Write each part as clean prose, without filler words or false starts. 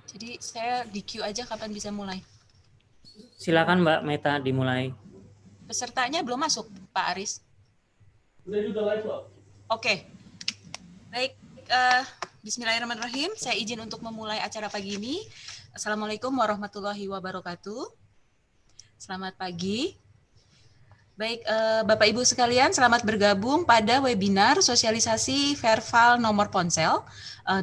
Jadi saya di queue aja kapan bisa mulai. Silakan Mbak Meta dimulai. Pesertanya belum masuk, Pak Aris. Udah juga live loh. Oke. Baik, Bismillahirrahmanirrahim. Saya izin untuk memulai acara pagi ini. Assalamualaikum warahmatullahi wabarakatuh. Selamat pagi. Baik, Bapak Ibu sekalian, selamat bergabung pada webinar sosialisasi Verval nomor ponsel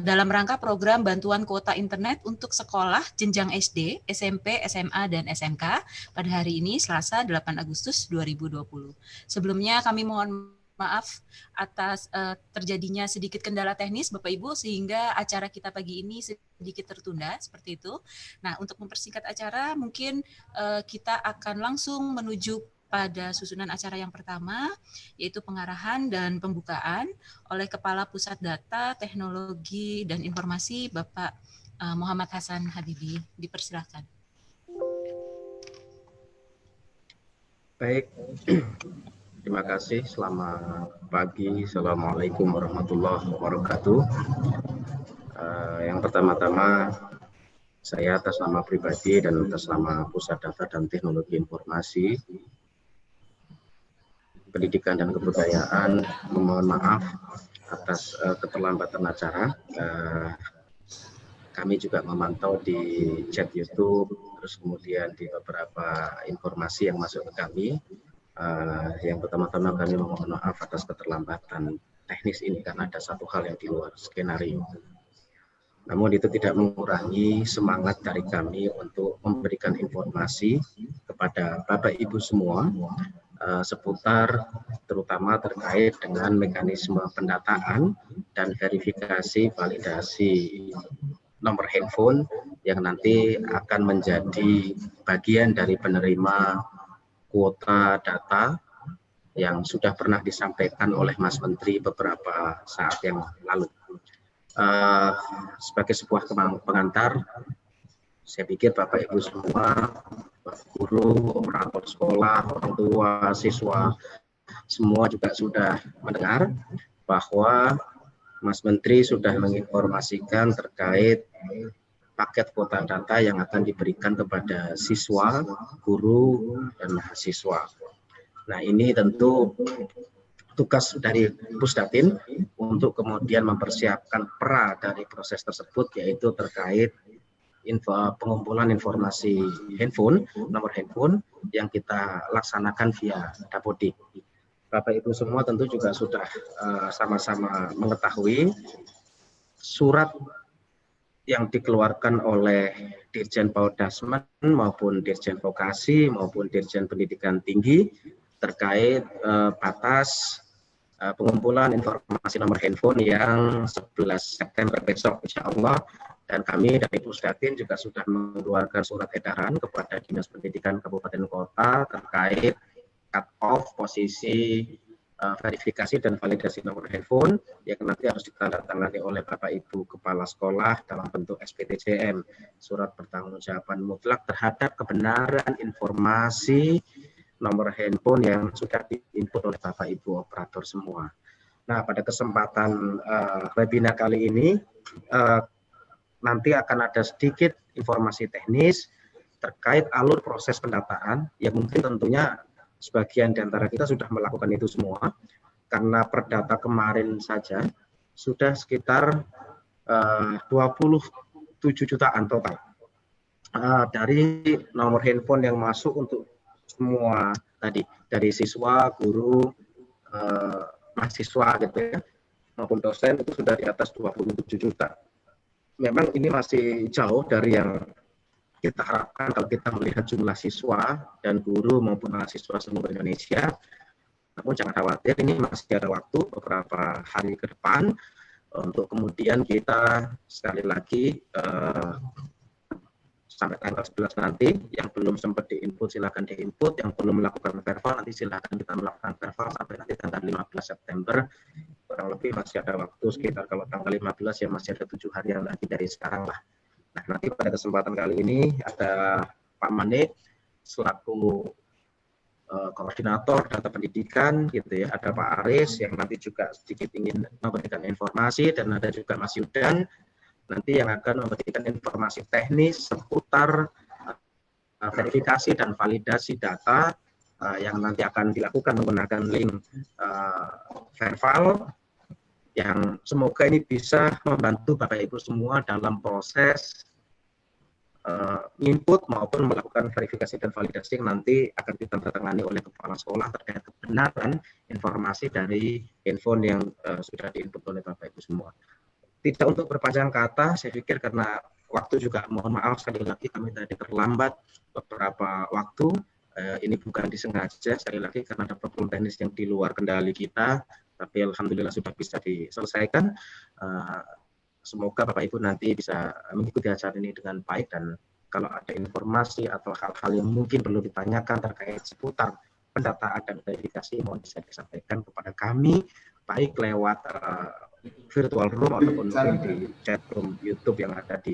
dalam rangka program bantuan kuota internet untuk sekolah jenjang SD, SMP, SMA, dan SMK pada hari ini Selasa 8 Agustus 2020. Sebelumnya kami mohon maaf atas terjadinya sedikit kendala teknis Bapak Ibu sehingga acara kita pagi ini sedikit tertunda seperti itu. Nah, untuk mempersingkat acara mungkin kita akan langsung menuju pada susunan acara yang pertama, yaitu pengarahan dan pembukaan oleh Kepala Pusat Data, Teknologi, dan Informasi, Bapak Muhammad Hasan Habibi. Dipersilakan. Baik, terima kasih. Selamat pagi. Assalamualaikum warahmatullahi wabarakatuh. Yang pertama-tama, saya atas nama pribadi dan atas nama Pusat Data dan Teknologi Informasi Pendidikan dan Kebudayaan memohon maaf atas keterlambatan acara. Kami juga memantau di chat YouTube, terus kemudian di beberapa informasi yang masuk ke kami. Yang pertama-tama kami memohon maaf atas keterlambatan teknis ini karena ada satu hal yang di luar skenario. Namun itu tidak mengurangi semangat dari kami untuk memberikan informasi kepada Bapak Ibu semua seputar terutama terkait dengan mekanisme pendataan dan verifikasi validasi nomor handphone yang nanti akan menjadi bagian dari penerima kuota data yang sudah pernah disampaikan oleh Mas Menteri beberapa saat yang lalu. Sebagai sebuah pengantar, saya pikir Bapak Ibu semua, guru, operator sekolah, orang tua, siswa, semua juga sudah mendengar bahwa Mas Menteri sudah menginformasikan terkait paket kuota data yang akan diberikan kepada siswa, guru, dan mahasiswa. Nah, ini tentu tugas dari Pusdatin untuk kemudian mempersiapkan pra dari proses tersebut, yaitu terkait pengumpulan informasi handphone, nomor handphone yang kita laksanakan via Dapodik. Bapak Ibu semua tentu juga sudah sama-sama mengetahui surat yang dikeluarkan oleh Dirjen Paudasmen maupun Dirjen Vokasi maupun Dirjen Pendidikan Tinggi terkait batas pengumpulan informasi nomor handphone yang 11 September besok insya Allah. Dan kami dari Pusdatin juga sudah mengeluarkan surat edaran kepada Dinas Pendidikan Kabupaten Kota terkait cut-off posisi verifikasi dan validasi nomor handphone yang nanti harus ditandatangani oleh Bapak Ibu Kepala Sekolah dalam bentuk SPTJM, surat pertanggungjawaban mutlak terhadap kebenaran informasi nomor handphone yang sudah diinput oleh Bapak Ibu operator semua. Nah, pada kesempatan webinar kali ini nanti akan ada sedikit informasi teknis terkait alur proses pendataan yang mungkin tentunya sebagian di antara kita sudah melakukan itu semua karena per data kemarin saja sudah sekitar 27 jutaan total dari nomor handphone yang masuk untuk semua tadi dari siswa, guru, mahasiswa gitu ya maupun dosen itu sudah di atas 27 juta. Memang ini masih jauh dari yang kita harapkan kalau kita melihat jumlah siswa dan guru maupun mahasiswa seluruh Indonesia. Namun jangan khawatir, ini masih ada waktu beberapa hari ke depan untuk kemudian kita sekali lagi sampai tanggal 11 nanti yang belum sempat diinput silakan diinput, yang belum melakukan verval nanti silakan kita melakukan verval sampai nanti tanggal 15 September. Kurang lebih masih ada waktu sekitar kalau tanggal 15 ya masih ada 7 hari lagi dari sekarang lah. Nah, nanti pada kesempatan kali ini ada Pak Manik selaku koordinator data pendidikan gitu ya, ada Pak Aris yang nanti juga sedikit ingin memberikan informasi dan ada juga Mas Yudan nanti yang akan memberikan informasi teknis seputar verifikasi dan validasi data yang nanti akan dilakukan menggunakan link Verval, yang semoga ini bisa membantu Bapak Ibu semua dalam proses input maupun melakukan verifikasi dan validasi yang nanti akan ditandatangani oleh kepala sekolah terkait kebenaran informasi dari handphone yang sudah diinput oleh Bapak Ibu semua. Tidak untuk berpanjang kata, saya pikir karena waktu juga mohon maaf sekali lagi kami tadi terlambat beberapa waktu. Ini bukan disengaja sekali lagi karena ada problem teknis yang di luar kendali kita, tapi alhamdulillah sudah bisa diselesaikan. Semoga Bapak Ibu nanti bisa mengikuti acara ini dengan baik, dan kalau ada informasi atau hal-hal yang mungkin perlu ditanyakan terkait seputar pendataan dan verifikasi, mohon bisa disampaikan kepada kami baik lewat virtual room ataupun di chat room YouTube yang ada di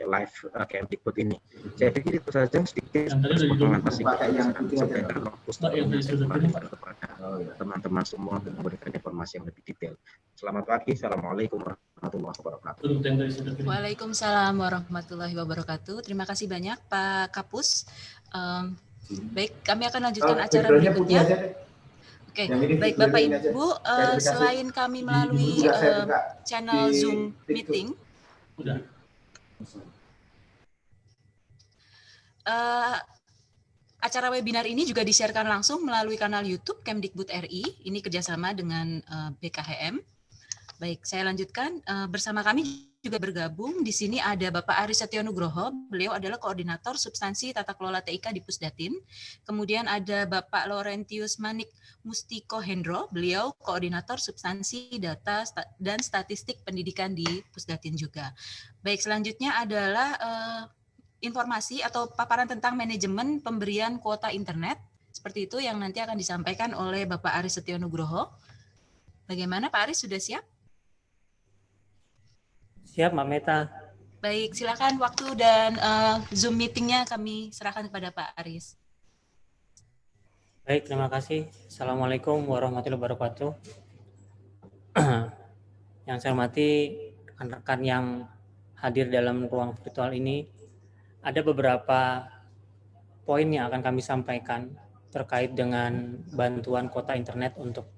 live Kemdikbud ini. Saya pikir itu saja sedikit pengalaman singkat yang sampaikan kepada teman-teman semua untuk memberikan informasi yang lebih detail. Selamat pagi, assalamualaikum warahmatullahi wabarakatuh. Waalaikumsalam warahmatullahi wabarakatuh. Terima kasih banyak Pak Kapus. Baik, kami akan lanjutkan acara berikutnya. Oke, baik Bapak Ibu, selain kami melalui channel Zoom meeting, acara webinar ini juga disiarkan langsung melalui kanal YouTube Kemdikbud RI. Ini kerjasama dengan BKHM. Baik, saya lanjutkan. Bersama kami juga bergabung di sini ada Bapak Aris Setyonugroho. Beliau adalah koordinator substansi tata kelola TIK di Pusdatin. Kemudian ada Bapak Laurentius Manik Mustiko Hendro. Beliau koordinator substansi data dan statistik pendidikan di Pusdatin juga. Baik, selanjutnya adalah informasi atau paparan tentang manajemen pemberian kuota internet. Seperti itu yang nanti akan disampaikan oleh Bapak Aris Setyonugroho. Bagaimana Pak Aris, sudah siap? Siap, Mbak Meta. Baik, silakan waktu dan Zoom meetingnya kami serahkan kepada Pak Aris. Baik, terima kasih. Assalamualaikum warahmatullahi wabarakatuh. Yang saya hormati rekan-rekan yang hadir dalam ruang virtual ini, ada beberapa poin yang akan kami sampaikan terkait dengan bantuan kuota internet untuk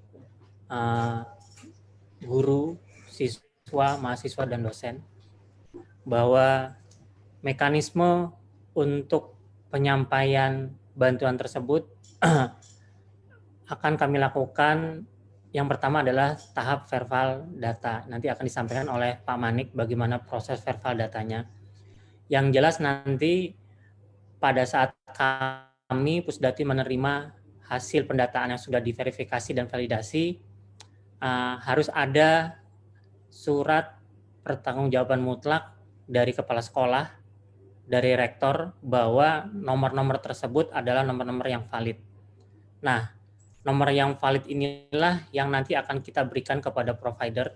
guru, siswa, mahasiswa, dan dosen, bahwa mekanisme untuk penyampaian bantuan tersebut akan kami lakukan. Yang pertama adalah tahap verbal data. Nanti akan disampaikan oleh Pak Manik bagaimana proses verbal datanya. Yang jelas nanti pada saat kami Pusdati menerima hasil pendataan yang sudah diverifikasi dan validasi, harus ada surat pertanggungjawaban mutlak dari kepala sekolah, dari rektor, bahwa nomor-nomor tersebut adalah nomor-nomor yang valid. Nah, nomor yang valid inilah yang nanti akan kita berikan kepada provider,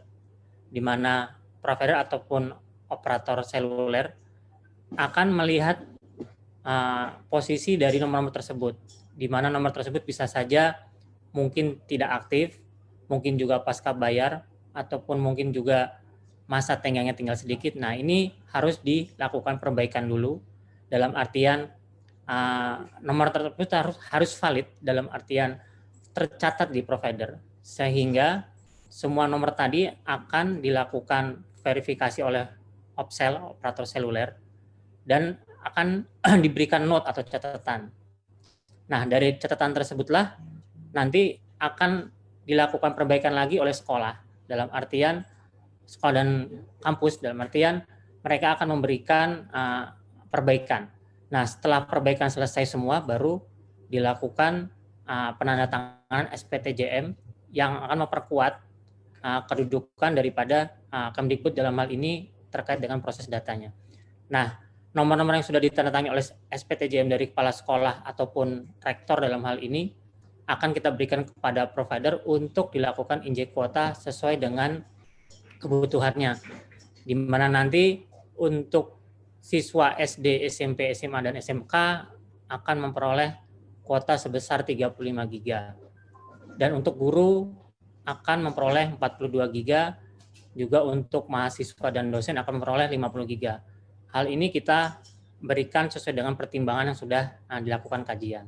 di mana provider ataupun operator seluler akan melihat posisi dari nomor-nomor tersebut, di mana nomor tersebut bisa saja mungkin tidak aktif, mungkin juga pasca bayar, ataupun mungkin juga masa tenggangnya tinggal sedikit. Nah, ini harus dilakukan perbaikan dulu, dalam artian nomor tersebut harus valid, dalam artian tercatat di provider, sehingga semua nomor tadi akan dilakukan verifikasi oleh opsel, operator seluler, dan akan diberikan note atau catatan. Nah, dari catatan tersebutlah nanti akan dilakukan perbaikan lagi oleh sekolah, dalam artian sekolah dan kampus, dalam artian mereka akan memberikan perbaikan. Nah, setelah perbaikan selesai semua, baru dilakukan penandatanganan SPTJM yang akan memperkuat kedudukan daripada Kemdikbud dalam hal ini terkait dengan proses datanya. Nah, nomor-nomor yang sudah ditandatangani oleh SPTJM dari kepala sekolah ataupun rektor dalam hal ini akan kita berikan kepada provider untuk dilakukan injek kuota sesuai dengan kebutuhannya, di mana nanti untuk siswa SD, SMP, SMA, dan SMK akan memperoleh kuota sebesar 35 GB, dan untuk guru akan memperoleh 42 GB juga untuk mahasiswa dan dosen akan memperoleh 50 giga. Hal ini kita berikan sesuai dengan pertimbangan yang sudah dilakukan kajian.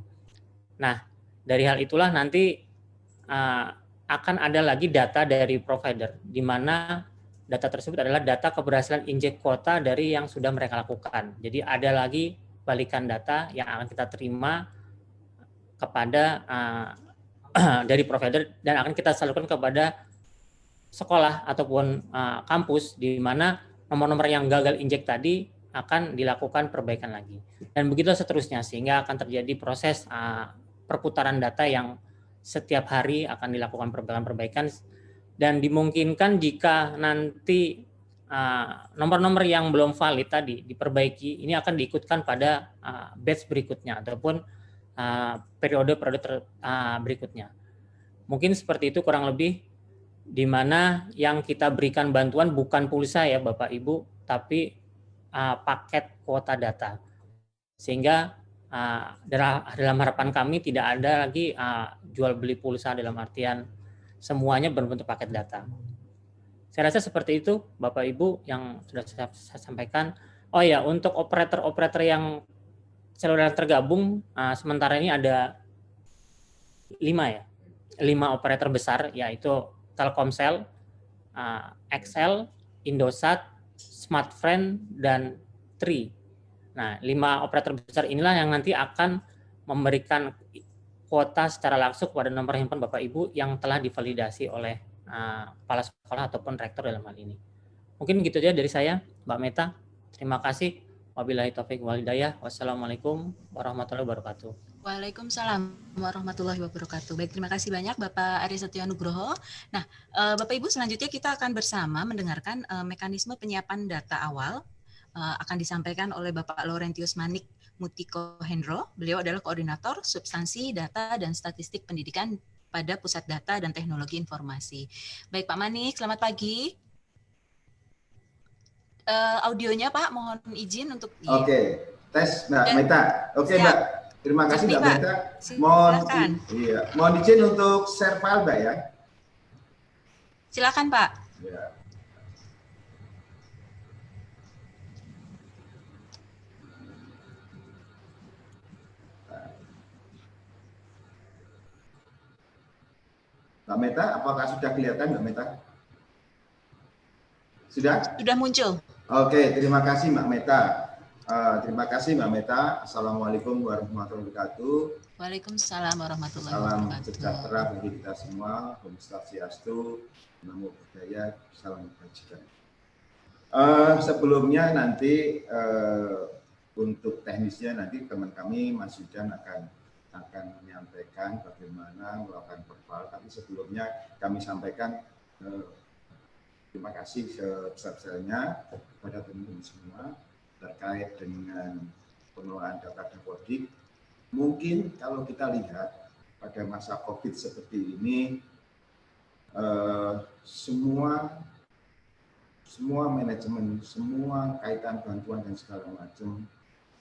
Nah, dari hal itulah nanti akan ada lagi data dari provider, di mana data tersebut adalah data keberhasilan injek kuota dari yang sudah mereka lakukan. Jadi ada lagi balikan data yang akan kita terima kepada dari provider dan akan kita salurkan kepada sekolah ataupun kampus, di mana nomor-nomor yang gagal injek tadi akan dilakukan perbaikan lagi. Dan begitu seterusnya, sehingga akan terjadi proses perputaran data yang setiap hari akan dilakukan perbaikan-perbaikan, dan dimungkinkan jika nanti nomor-nomor yang belum valid tadi diperbaiki, ini akan diikutkan pada batch berikutnya ataupun periode-periode berikutnya. Mungkin seperti itu kurang lebih, di mana yang kita berikan bantuan bukan pulsa ya Bapak Ibu, tapi paket kuota data. Sehingga dalam harapan kami tidak ada lagi jual beli pulsa, dalam artian semuanya berbentuk paket data. Saya rasa seperti itu Bapak Ibu yang sudah saya sampaikan. Oh ya, untuk operator-operator yang seluler tergabung, sementara ini ada 5 operator besar, yaitu Telkomsel, XL, Indosat, Smartfren, dan Tri. Nah, 5 operator besar inilah yang nanti akan memberikan kuota secara langsung kepada nomor handphone Bapak Ibu yang telah divalidasi oleh kepala sekolah ataupun rektor dalam hal ini. Mungkin gitu aja dari saya, Mbak Meta. Terima kasih. Wabillahi taufiq wal hidayah. Wassalamualaikum warahmatullahi wabarakatuh. Waalaikumsalam warahmatullahi wabarakatuh. Baik, terima kasih banyak Bapak Ari Setio Nugroho. Nah, Bapak Ibu, selanjutnya kita akan bersama mendengarkan mekanisme penyiapan data awal akan disampaikan oleh Bapak Laurentius Manik Mutiko Hendro. Beliau adalah koordinator substansi data dan statistik pendidikan pada Pusat Data dan Teknologi Informasi. Baik Pak Manik, selamat pagi. Audionya Pak, mohon izin untuk Oke, tes Mbak Meta. Oke Mbak, terima kasih Mbak Meta. Mohon izin untuk share file Mbak ya. Silakan Pak. Ya. Mbak Meta, apakah sudah kelihatan Mbak Meta? Sudah? Sudah muncul. Oke, terima kasih Mbak Meta. Terima kasih Mbak Meta. Assalamualaikum warahmatullahi wabarakatuh. Waalaikumsalam warahmatullahi wabarakatuh. wabarakatuh. Salam sejahtera bagi kita semua. Om Swastiastu, Namo Buddhaya, salam kebajikan. Sebelumnya nanti untuk teknisnya nanti teman kami Mas Yudan akan menyampaikan bagaimana melakukan perval. Tapi sebelumnya kami sampaikan terima kasih sebesar-besarnya kepada teman-teman semua terkait dengan pengelolaan data Dapodik. Mungkin kalau kita lihat pada masa COVID seperti ini, semua manajemen, semua kaitan bantuan dan segala macam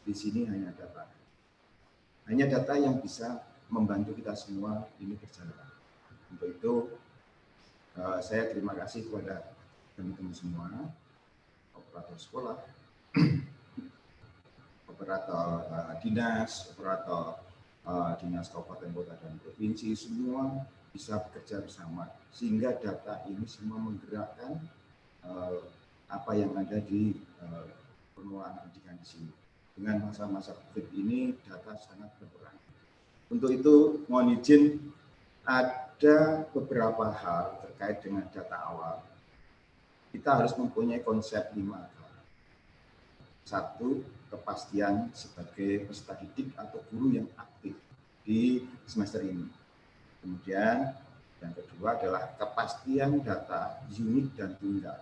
di sini hanya data. Hanya data yang bisa membantu kita semua ini berjalan. Untuk itu saya terima kasih kepada teman-teman semua, operator sekolah, operator dinas, operator dinas kabupaten, kota, dan provinsi, semua bisa bekerja bersama sehingga data ini semua menggerakkan apa yang ada di pengelolaan pendidikan di sini. Dengan masa-masa COVID ini data sangat berperan. Untuk itu mohon izin ada beberapa hal terkait dengan data awal. Kita harus mempunyai konsep 5 hal. 1, kepastian sebagai peserta didik atau guru yang aktif di semester ini. Kemudian yang kedua adalah kepastian data unik dan tunggal.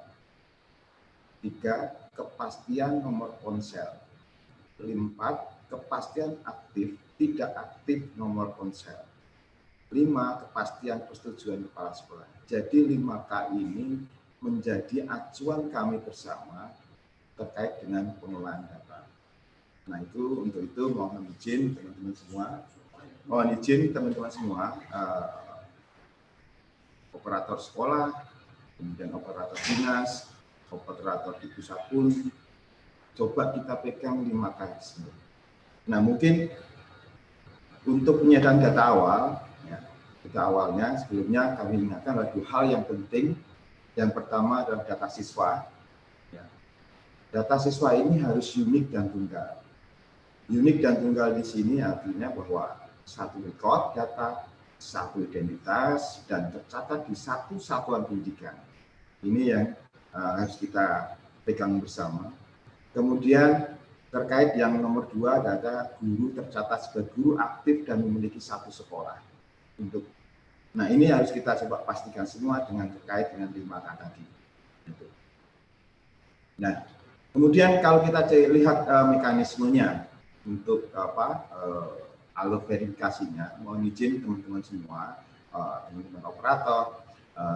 3, kepastian nomor ponsel. 4, kepastian aktif tidak aktif nomor ponsel. 5, kepastian persetujuan kepala sekolah. Jadi 5K ini menjadi acuan kami bersama terkait dengan pengelolaan data. Nah itu untuk itu mohon izin teman-teman semua, operator sekolah, kemudian operator dinas, operator di pusat pun, coba kita pegang 5 mekanisme. Nah, mungkin untuk penyediaan data awal, ya, data awalnya sebelumnya kami ingatkan ada 2 hal yang penting. Yang pertama adalah data siswa. Ya. Data siswa ini harus unik dan tunggal. Unik dan tunggal di sini artinya bahwa satu record data, satu identitas, dan tercatat di satu satuan pendidikan. Ini yang harus kita pegang bersama. Kemudian terkait yang nomor 2, data guru tercatat sebagai guru aktif dan memiliki satu sekolah. Nah, ini harus kita coba pastikan semua dengan terkait dengan 5 K tadi. Nah, kemudian kalau kita lihat mekanismenya untuk alur verifikasinya, mohon izin teman-teman semua, teman-teman operator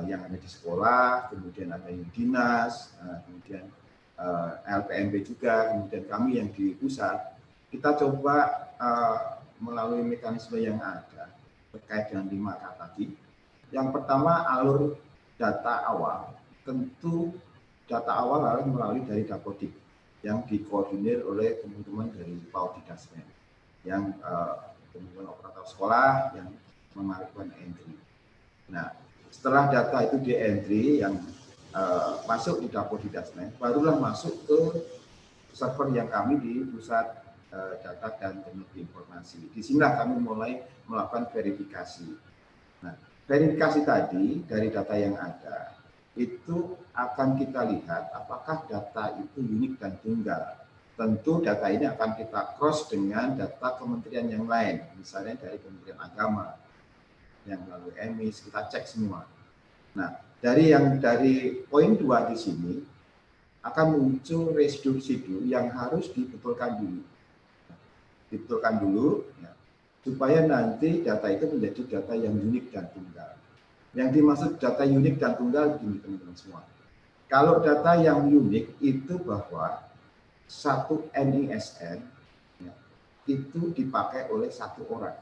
yang ada di sekolah, kemudian ada yang dinas, kemudian LPMP juga, kemudian kami yang di pusat, kita coba melalui mekanisme yang ada terkait dengan 5 K tadi. Yang pertama, alur data awal. Tentu data awal harus melalui dari Dapodik yang dikoordinir oleh teman-teman dari PAUD Dasmen, yang teman-teman operator sekolah yang melakukan entry. Nah, setelah data itu di entry yang masuk di Dapodik Dasmen, barulah masuk ke server yang kami di pusat data dan teknologi informasi. Di sinilah kami mulai melakukan verifikasi. Nah, verifikasi tadi dari data yang ada itu akan kita lihat apakah data itu unik dan tunggal. Tentu data ini akan kita cross dengan data kementerian yang lain, misalnya dari Kementerian Agama yang melalui EMIS, kita cek semua. Nah, dari poin 2 di sini akan muncul residu-residu yang harus dibetulkan dulu. Dibetulkan dulu ya, supaya nanti data itu menjadi data yang unik dan tunggal. Yang dimaksud data unik dan tunggal begini teman-teman semua. Kalau data yang unik itu bahwa satu NISN ya, itu dipakai oleh satu orang.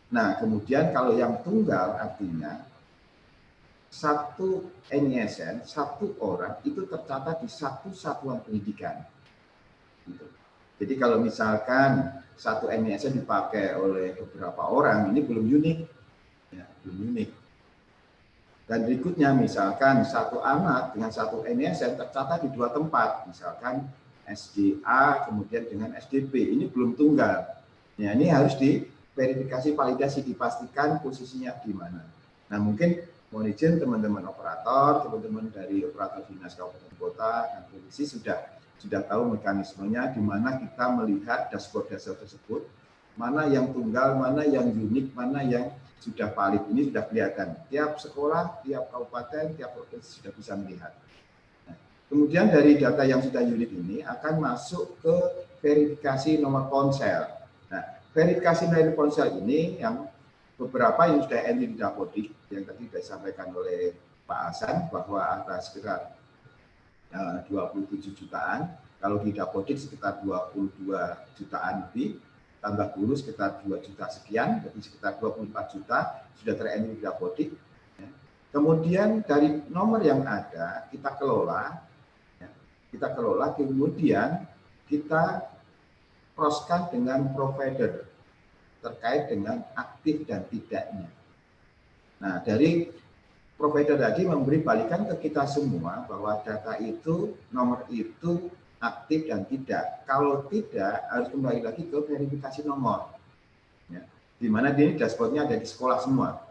Nah, kemudian kalau yang tunggal artinya satu NISN, satu orang itu tercatat di satu satuan pendidikan. Gitu. Jadi kalau misalkan satu NISN dipakai oleh beberapa orang, ini belum unik. Ya, belum unik. Dan berikutnya misalkan satu anak dengan satu NISN tercatat di 2 tempat, misalkan SDA kemudian dengan SDB, ini belum tunggal. Ya, ini harus diverifikasi, validasi, dipastikan posisinya di mana. Nah, mungkin mohon izin teman-teman operator, teman-teman dari operator dinas kabupaten kota dan provinsi sudah tahu mekanismenya di mana kita melihat dashboard tersebut, mana yang tunggal, mana yang unik, mana yang sudah valid. Ini sudah kelihatan. Tiap sekolah, tiap kabupaten, tiap provinsi sudah bisa melihat. Nah, kemudian dari data yang sudah unik ini akan masuk ke verifikasi nomor ponsel. Nah, verifikasi nomor ponsel ini yang beberapa yang sudah entry di Dapodik yang tadi disampaikan oleh Pak Hasan bahwa ada sekitar 27 jutaan, kalau di Dapodik sekitar 22 jutaan lebih, tambah guru sekitar 2 juta sekian, jadi sekitar 24 juta sudah terentry di Dapodik. Kemudian dari nomor yang ada kita kelola, kemudian kita cross-kan dengan provider terkait dengan aktif dan tidaknya. Nah, dari provider tadi memberi balikan ke kita semua bahwa data itu, nomor itu aktif dan tidak. Kalau tidak, harus kembali lagi ke verifikasi nomor. Ya, di mana ini dashboardnya ada di sekolah semua.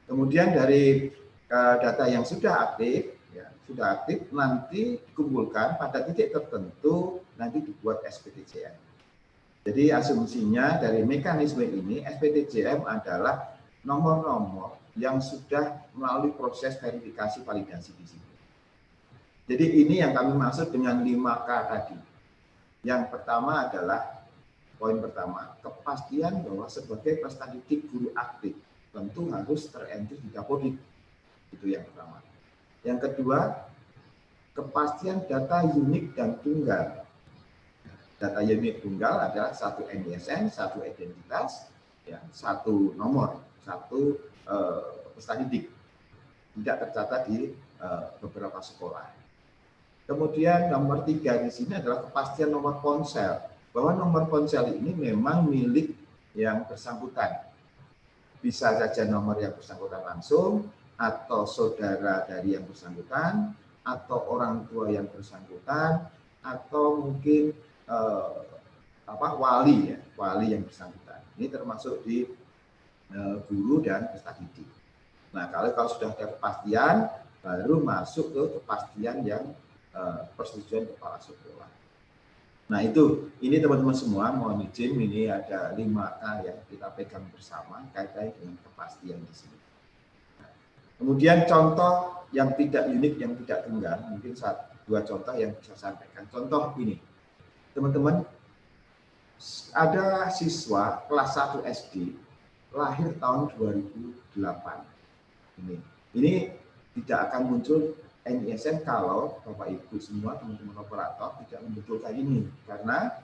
Kemudian dari data yang sudah aktif, ya, nanti dikumpulkan pada titik tertentu, nanti dibuat SPTJM. Jadi asumsinya dari mekanisme ini SPTJM adalah nomor-nomor yang sudah melalui proses verifikasi validasi di sini. Jadi ini yang kami maksud dengan 5K tadi. Yang pertama adalah poin pertama, kepastian bahwa sebagai peserta didik guru aktif tentu harus terentry di Dapodik. Itu yang pertama. Yang kedua, kepastian data unik dan tunggal. Data unik tunggal adalah satu NISN, satu identitas, ya, satu nomor, satu peserta didik. tidak tercatat di beberapa sekolah. Kemudian nomor 3 di sini adalah kepastian nomor ponsel, bahwa nomor ponsel ini memang milik yang bersangkutan. Bisa saja nomor yang bersangkutan langsung, atau saudara dari yang bersangkutan, atau orang tua yang bersangkutan, atau mungkin wali yang bersangkutan. Ini termasuk di guru dan peserta didik. Nah, kalau sudah ada kepastian, baru masuk ke kepastian yang persetujuan kepala sekolah. Nah, ini teman-teman semua, mohon izin, ini ada 5K yang kita pegang bersama kaitan dengan kepastian di sini. Nah, kemudian contoh yang tidak unik, yang tidak tunggal, mungkin 2 contoh yang bisa saya sampaikan. Contoh ini, teman-teman, ada siswa kelas 1 SD lahir tahun 2008. Ini tidak akan muncul NISN kalau Bapak Ibu semua teman-teman operator tidak membetulkan ini, karena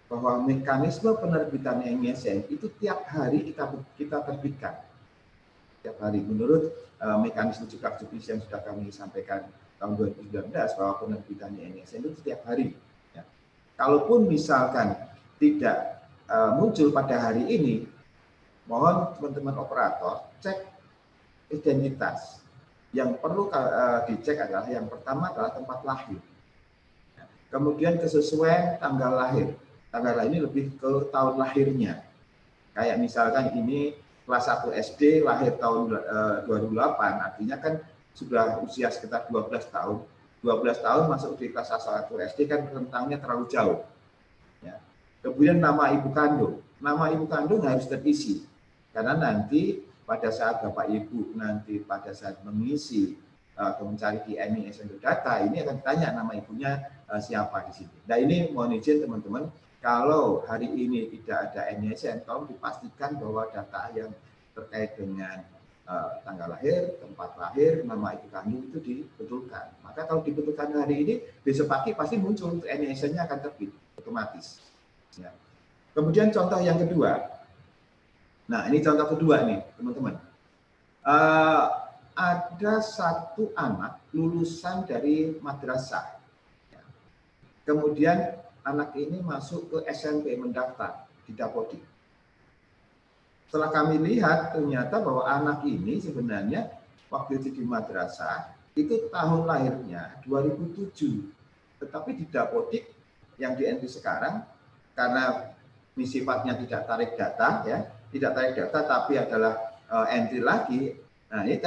bahwa mekanisme penerbitan NISN itu tiap hari kita terbitkan. Tiap hari menurut mekanisme cukak-cukis yang sudah kami sampaikan tahun 2019 bahwa penerbitan NISN itu setiap hari. Ya. Kalaupun misalkan tidak muncul pada hari ini, mohon teman-teman operator cek identitas. Yang perlu dicek adalah yang pertama adalah tempat lahir. Kemudian kesesuaian tanggal lahir. Tanggal lahir ini lebih ke tahun lahirnya. Kayak misalkan ini kelas 1 SD lahir tahun 2008, artinya kan sudah usia sekitar 12 tahun. 12 tahun masuk di kelas 1 SD kan rentangnya terlalu jauh. Ya. Kemudian nama ibu kandung. Nama ibu kandung harus terisi. Karena nanti pada saat Bapak Ibu nanti pada saat mengisi atau mencari di NISN data, ini akan ditanya nama ibunya siapa di sini. Nah, ini mohon izin teman-teman, kalau hari ini tidak ada NISN, tolong dipastikan bahwa data yang terkait dengan tanggal lahir, tempat lahir, nama ibu kandung itu dibetulkan. Maka kalau dibetulkan hari ini, besok pagi pasti muncul NISN-nya akan terbit otomatis. Ya. Kemudian contoh yang kedua. Nah, ini contoh kedua nih, teman-teman. Ada satu anak lulusan dari madrasah. Kemudian anak ini masuk ke SMP, mendaftar di Dapodik. Setelah kami lihat, ternyata bahwa anak ini sebenarnya waktu itu di madrasah, itu tahun lahirnya 2007. Tetapi di Dapodik yang di entry sekarang, karena sifatnya tidak tarik data, ya, tidak tarik data tapi adalah entry lagi. Nah, ini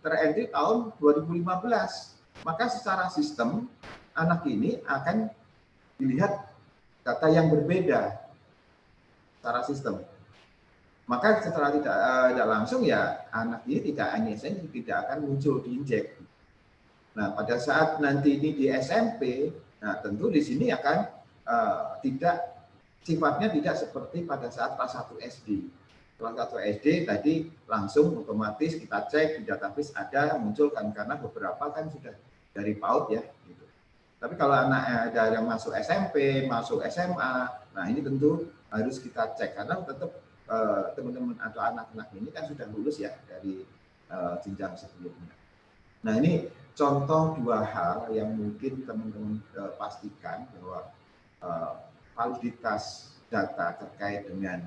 terentry tahun 2015. Maka secara sistem anak ini akan dilihat data yang berbeda secara sistem. Maka setelah tidak langsung ya anak ini NISN tidak akan muncul diinjek. Nah, pada saat nanti ini di SMP, nah tentu di sini akan sifatnya tidak seperti pada saat kelas 1 SD. Kelas 1 SD tadi langsung otomatis kita cek di database ada muncul kan, karena beberapa kan sudah dari PAUD ya. Gitu. Tapi kalau anak dari masuk SMP, masuk SMA, nah ini tentu harus kita cek karena tetap teman-teman atau anak-anak ini kan sudah lulus ya dari jenjang sebelumnya. Nah, ini contoh 2 hal yang mungkin teman-teman pastikan bahwa validitas data terkait dengan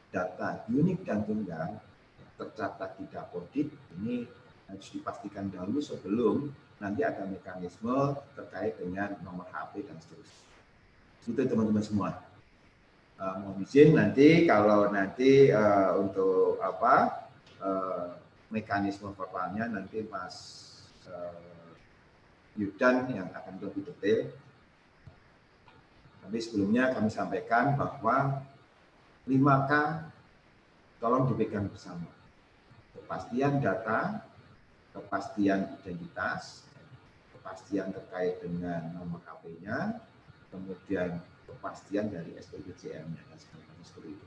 data unik dan tunggal tercatat di Dapodik ini harus dipastikan dahulu sebelum nanti ada mekanisme terkait dengan nomor HP dan seterusnya. Itu teman-teman semua. Mohon izin nanti kalau nanti untuk mekanisme verbalnya nanti Mas Yudan yang akan lebih detail. Tapi sebelumnya kami sampaikan bahwa 5K tolong dipegang bersama. Kepastian data, kepastian identitas, kepastian terkait dengan nomor HP-nya, kemudian kepastian dari SPDCM-nya dan sebagainya seperti itu.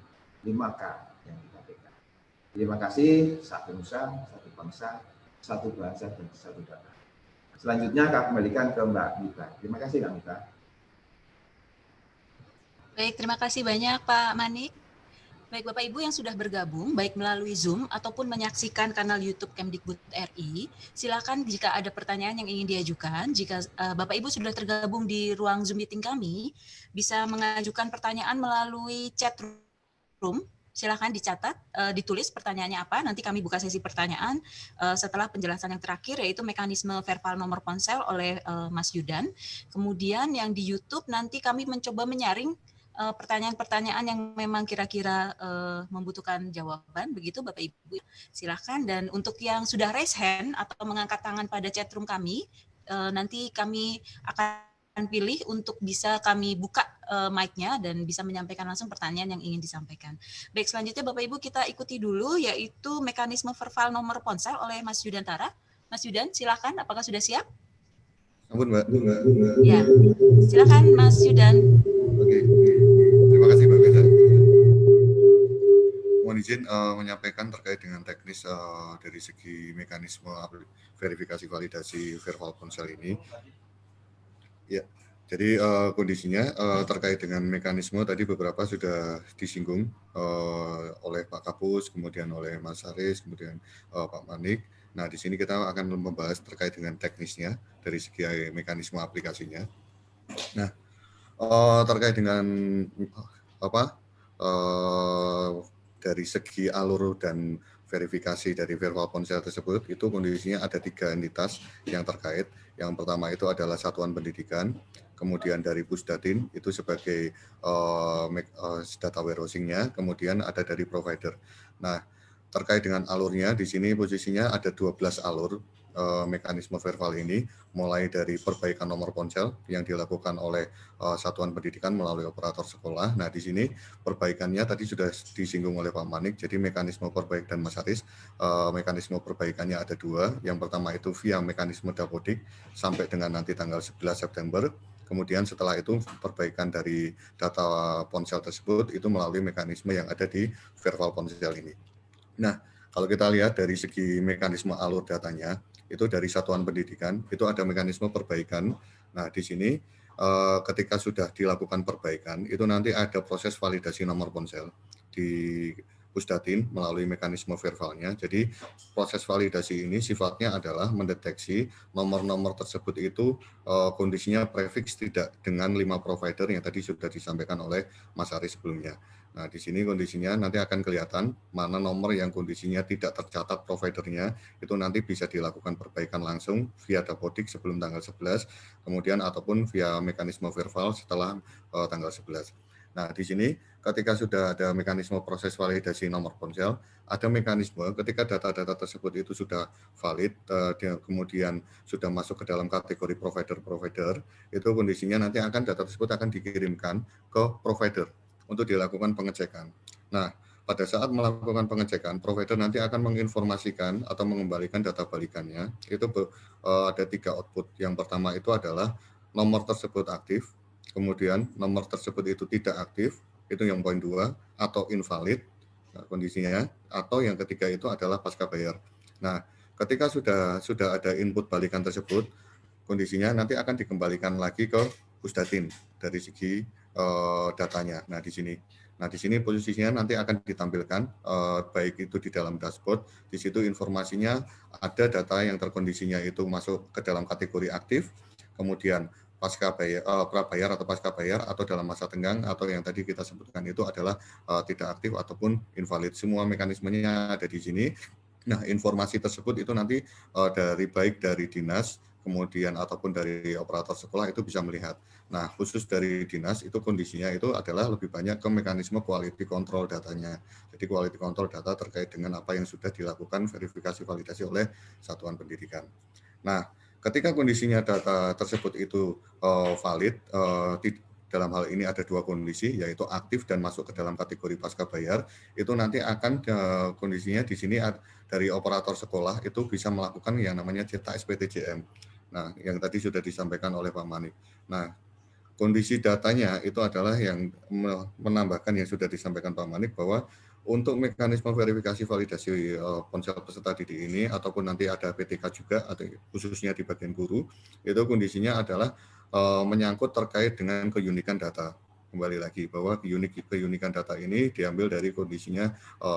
5K yang kita pegang. Terima kasih, satu nusa, satu bangsa, satu bahasa, dan satu data. Selanjutnya kami kembalikan ke Mbak Mita. Terima kasih Mbak Mita. Baik, terima kasih banyak Pak Manik. Baik Bapak Ibu yang sudah bergabung, baik melalui Zoom ataupun menyaksikan kanal YouTube Kemdikbud RI, silakan jika ada pertanyaan yang ingin diajukan. Jika Bapak Ibu sudah tergabung di ruang Zoom meeting kami, bisa mengajukan pertanyaan melalui chat room. Silakan dicatat, ditulis pertanyaannya apa. Nanti kami buka sesi pertanyaan setelah penjelasan yang terakhir, yaitu mekanisme verbal nomor ponsel oleh Mas Yudan. Kemudian yang di YouTube nanti kami mencoba menyaring pertanyaan-pertanyaan yang memang kira-kira membutuhkan jawaban, begitu Bapak Ibu. Silakan. Dan untuk yang sudah raise hand atau mengangkat tangan pada chatroom kami, nanti kami akan pilih untuk bisa kami buka mic-nya dan bisa menyampaikan langsung pertanyaan yang ingin disampaikan. Baik, selanjutnya Bapak Ibu kita ikuti dulu, yaitu mekanisme verbal nomor ponsel oleh Mas Yudantara. Mas Yudan, silakan. Apakah sudah siap? Ampun, Mbak. Ya, silakan Mas Yudan. Oke, terima kasih Mbak Beda. Mohon izin menyampaikan terkait dengan teknis dari segi mekanisme verifikasi validasi verbal ponsel ini. Ya, jadi kondisinya terkait dengan mekanisme tadi beberapa sudah disinggung oleh Pak Kapus, kemudian oleh Mas Haris, kemudian Pak Manik. Nah, di sini kita akan membahas terkait dengan teknisnya dari segi mekanisme aplikasinya. Nah, terkait dengan dari segi alur dan verifikasi dari verbal ponsel tersebut, itu kondisinya ada 3 entitas yang terkait. Yang pertama itu adalah satuan pendidikan, kemudian dari Pusdatin itu sebagai data warehousing-nya, kemudian ada dari provider. Nah, terkait dengan alurnya, di sini posisinya ada 12 alur mekanisme verbal ini, mulai dari perbaikan nomor ponsel yang dilakukan oleh satuan pendidikan melalui operator sekolah. Nah, di sini perbaikannya tadi sudah disinggung oleh Pak Manik, jadi mekanisme perbaikan dan Mas Haris, mekanisme perbaikannya ada 2. Yang pertama itu via mekanisme dapodik sampai dengan nanti tanggal 11 September. Kemudian setelah itu perbaikan dari data ponsel tersebut itu melalui mekanisme yang ada di verbal ponsel ini. Nah, kalau kita lihat dari segi mekanisme alur datanya, itu dari satuan pendidikan, itu ada mekanisme perbaikan. Nah, di sini ketika sudah dilakukan perbaikan, itu nanti ada proses validasi nomor ponsel di Pusdatin melalui mekanisme verbalnya. Jadi proses validasi ini sifatnya adalah mendeteksi nomor-nomor tersebut itu kondisinya prefix tidak dengan 5 provider yang tadi sudah disampaikan oleh Mas Ari sebelumnya. Nah, di sini kondisinya nanti akan kelihatan mana nomor yang kondisinya tidak tercatat providernya, itu nanti bisa dilakukan perbaikan langsung via dapodik sebelum tanggal 11, kemudian ataupun via mekanisme verbal setelah tanggal 11. Nah, di sini ketika sudah ada mekanisme proses validasi nomor ponsel, ada mekanisme ketika data-data tersebut itu sudah valid, kemudian sudah masuk ke dalam kategori provider-provider, itu kondisinya nanti akan data tersebut akan dikirimkan ke provider untuk dilakukan pengecekan. Nah, pada saat melakukan pengecekan, provider nanti akan menginformasikan atau mengembalikan data balikannya. Itu ada 3 output. Yang pertama itu adalah nomor tersebut aktif, kemudian nomor tersebut itu tidak aktif, itu yang poin 2, atau invalid kondisinya, atau yang ketiga itu adalah pasca bayar. Nah, ketika sudah ada input balikan tersebut, kondisinya nanti akan dikembalikan lagi ke Pusdatin dari segi datanya. Nah, di sini posisinya nanti akan ditampilkan baik itu di dalam dashboard. Di situ informasinya ada data yang terkondisinya itu masuk ke dalam kategori aktif, kemudian pasca bayar, prabayar atau pasca bayar, atau dalam masa tenggang, atau yang tadi kita sebutkan itu adalah tidak aktif ataupun invalid. Semua mekanismenya ada di sini. Nah, informasi tersebut itu nanti baik dari dinas, kemudian ataupun dari operator sekolah itu bisa melihat. Nah, khusus dari dinas itu kondisinya itu adalah lebih banyak ke mekanisme quality control datanya. Jadi quality control data terkait dengan apa yang sudah dilakukan verifikasi validasi oleh satuan pendidikan. Nah, ketika kondisinya data tersebut itu valid, dalam hal ini ada 2 kondisi, yaitu aktif dan masuk ke dalam kategori pasca bayar, itu nanti akan kondisinya di sini dari operator sekolah itu bisa melakukan yang namanya cetak SPTJM. Nah, yang tadi sudah disampaikan oleh Pak Manik. Nah, kondisi datanya itu adalah yang menambahkan yang sudah disampaikan Pak Manik, bahwa untuk mekanisme verifikasi validasi ponsel peserta didik ini, ataupun nanti ada PTK juga, atau khususnya di bagian guru, itu kondisinya adalah menyangkut terkait dengan keunikan data. kembali lagi bahwa keunikan data ini diambil dari kondisinya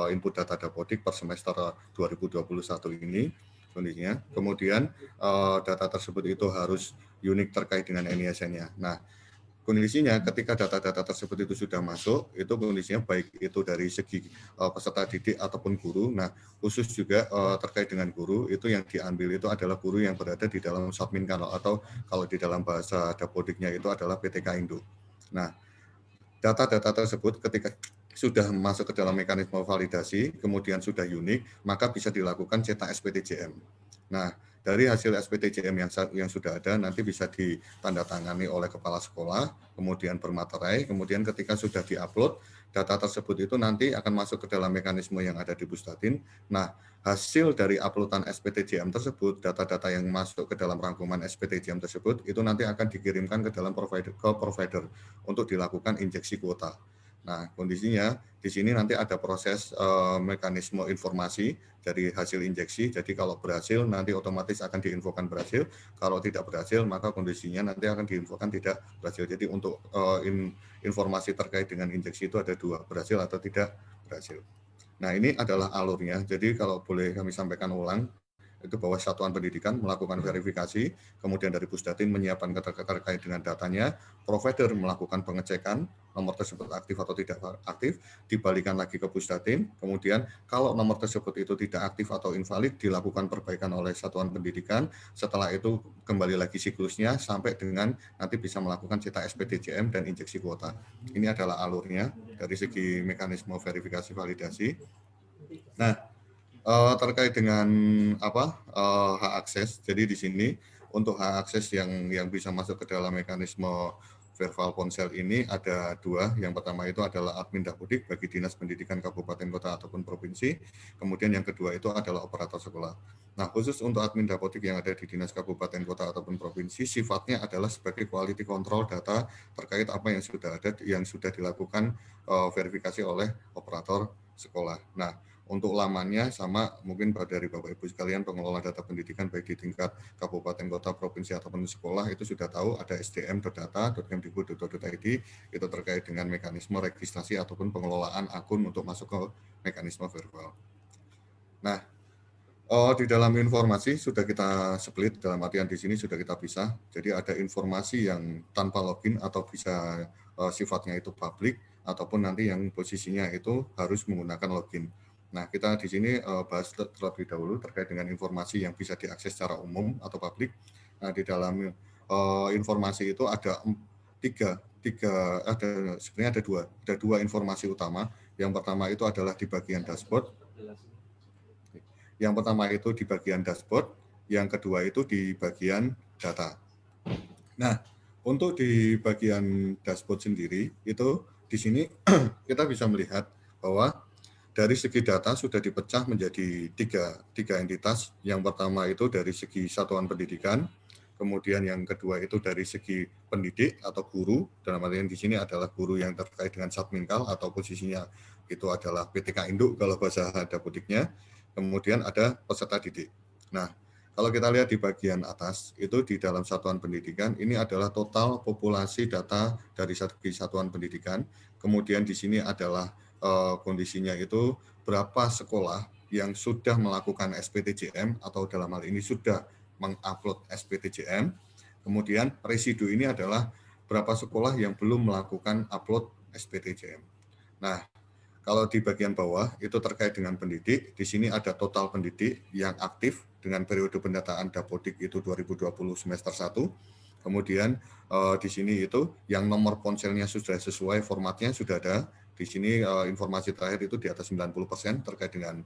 input data Dapodik per semester 2021 ini kondisinya. Kemudian data tersebut itu harus unik terkait dengan NISN-nya. Nah, kondisinya ketika data-data tersebut itu sudah masuk, itu kondisinya baik itu dari segi peserta didik ataupun guru. Nah, khusus juga terkait dengan guru, itu yang diambil itu adalah guru yang berada di dalam submin kanal atau kalau di dalam bahasa Dapodiknya itu adalah PTK Induk. Nah, data-data tersebut ketika sudah masuk ke dalam mekanisme validasi, kemudian sudah unik, maka bisa dilakukan cetak SPTJM. Nah, dari hasil SPTJM yang sudah ada nanti bisa ditandatangani oleh kepala sekolah, kemudian bermaterai, kemudian ketika sudah diupload, data tersebut itu nanti akan masuk ke dalam mekanisme yang ada di Pusdatin. Nah, hasil dari uploadan SPTJM tersebut, data-data yang masuk ke dalam rangkuman SPTJM tersebut, itu nanti akan dikirimkan ke dalam provider untuk dilakukan injeksi kuota. Nah, kondisinya di sini nanti ada proses mekanisme informasi dari hasil injeksi. Jadi kalau berhasil nanti otomatis akan diinfokan berhasil. Kalau tidak berhasil maka kondisinya nanti akan diinfokan tidak berhasil. Jadi untuk informasi terkait dengan injeksi itu ada dua, berhasil atau tidak berhasil. Nah, ini adalah alurnya. Jadi kalau boleh kami sampaikan ulang, itu bahwa satuan pendidikan melakukan verifikasi, kemudian dari Pusdatin menyiapkan terkait dengan datanya, provider melakukan pengecekan, nomor tersebut aktif atau tidak aktif, dibalikan lagi ke Pusdatin, kemudian kalau nomor tersebut itu tidak aktif atau invalid, dilakukan perbaikan oleh satuan pendidikan, setelah itu kembali lagi siklusnya, sampai dengan nanti bisa melakukan cetak SPTJM dan injeksi kuota. Ini adalah alurnya dari segi mekanisme verifikasi validasi. Nah, terkait dengan hak akses. Jadi di sini untuk hak akses yang bisa masuk ke dalam mekanisme verbal ponsel ini ada dua. Yang pertama itu adalah admin Dapodik bagi dinas pendidikan kabupaten kota ataupun provinsi. Kemudian yang kedua itu adalah operator sekolah. Nah, khusus untuk admin Dapodik yang ada di dinas kabupaten kota ataupun provinsi, sifatnya adalah sebagai quality control data terkait apa yang sudah ada, yang sudah dilakukan verifikasi oleh operator sekolah. Nah, untuk lamanya sama mungkin dari Bapak Ibu sekalian pengelola data pendidikan baik di tingkat kabupaten, kota, provinsi ataupun sekolah itu sudah tahu ada sdm.data.kemdikbud.id itu terkait dengan mekanisme registrasi ataupun pengelolaan akun untuk masuk ke mekanisme verbal. Nah, di dalam informasi sudah kita split, dalam artian di sini sudah kita pisah. Jadi ada informasi yang tanpa login atau bisa sifatnya itu publik ataupun nanti yang posisinya itu harus menggunakan login. Nah, kita di sini bahas terlebih dahulu terkait dengan informasi yang bisa diakses secara umum atau publik. Nah, di dalam informasi itu ada sebenarnya ada dua informasi utama. Yang pertama itu adalah di bagian dashboard. Yang pertama itu di bagian dashboard, yang kedua itu di bagian data. Nah, untuk di bagian dashboard sendiri itu di sini kita bisa melihat bahwa dari segi data sudah dipecah menjadi tiga entitas. Yang pertama itu dari segi satuan pendidikan, kemudian yang kedua itu dari segi pendidik atau guru, dalam artian di sini adalah guru yang terkait dengan subminkal atau posisinya itu adalah PTK Induk kalau bahasa Dapodiknya, kemudian ada peserta didik. Nah, kalau kita lihat di bagian atas, itu di dalam satuan pendidikan, ini adalah total populasi data dari segi satuan pendidikan, kemudian di sini adalah kondisinya itu berapa sekolah yang sudah melakukan SPTJM atau dalam hal ini sudah mengupload SPTJM. Kemudian residu ini adalah berapa sekolah yang belum melakukan upload SPTJM. Nah, kalau di bagian bawah itu terkait dengan pendidik, di sini ada total pendidik yang aktif dengan periode pendataan Dapodik itu 2020 semester 1. Kemudian di sini itu yang nomor ponselnya sudah sesuai formatnya sudah ada. Di sini informasi terakhir itu di atas 90% terkait dengan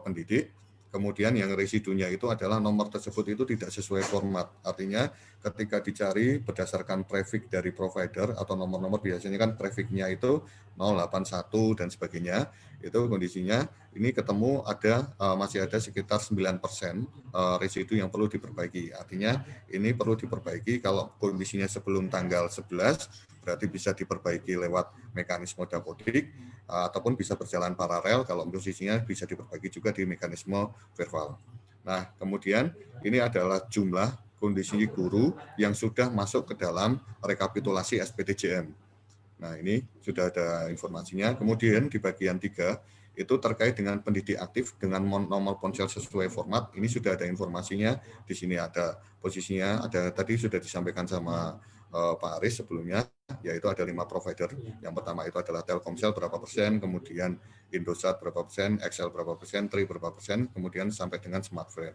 pendidik. Kemudian yang residunya itu adalah nomor tersebut itu tidak sesuai format. Artinya ketika dicari berdasarkan prefix dari provider atau nomor-nomor biasanya kan prefixnya itu 081 dan sebagainya. Itu kondisinya ini ketemu masih ada sekitar 9% residu yang perlu diperbaiki. Artinya ini perlu diperbaiki kalau kondisinya sebelum tanggal 11 berarti bisa diperbaiki lewat mekanisme Dapodik ataupun bisa berjalan paralel kalau posisinya bisa diperbaiki juga di mekanisme verbal. Nah, kemudian ini adalah jumlah kondisi guru yang sudah masuk ke dalam rekapitulasi SPTJM. Nah, ini sudah ada informasinya. Kemudian di bagian 3 itu terkait dengan pendidik aktif dengan nomor ponsel sesuai format. Ini sudah ada informasinya. Di sini ada posisinya, ada tadi sudah disampaikan sama Pak Aris sebelumnya, yaitu ada 5 provider. Yang pertama itu adalah Telkomsel berapa persen, kemudian Indosat berapa persen, XL berapa persen, Tri berapa persen, kemudian sampai dengan Smartfren.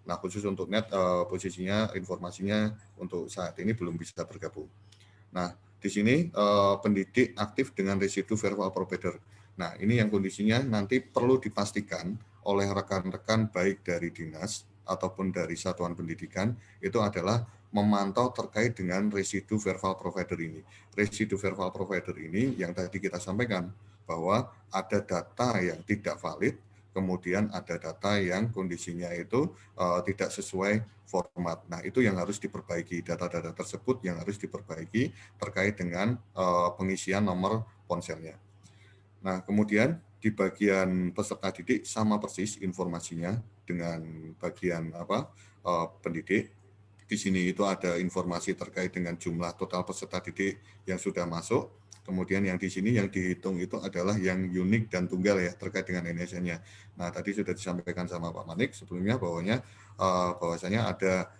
Nah, khusus untuk net posisinya, informasinya untuk saat ini belum bisa bergabung. Nah, di sini pendidik aktif dengan residu verbal provider. Nah, ini yang kondisinya nanti perlu dipastikan oleh rekan-rekan baik dari dinas ataupun dari satuan pendidikan, itu adalah memantau terkait dengan residu verbal provider ini. Residu verbal provider ini yang tadi kita sampaikan bahwa ada data yang tidak valid, kemudian ada data yang kondisinya itu tidak sesuai format. Nah, itu yang harus diperbaiki, data-data tersebut yang harus diperbaiki terkait dengan pengisian nomor ponselnya. Nah, kemudian di bagian peserta didik sama persis informasinya dengan bagian pendidik. Di sini itu ada informasi terkait dengan jumlah total peserta didik yang sudah masuk. Kemudian yang di sini yang dihitung itu adalah yang unik dan tunggal ya terkait dengan NISN-nya. Nah, tadi sudah disampaikan sama Pak Manik sebelumnya bahwasanya ada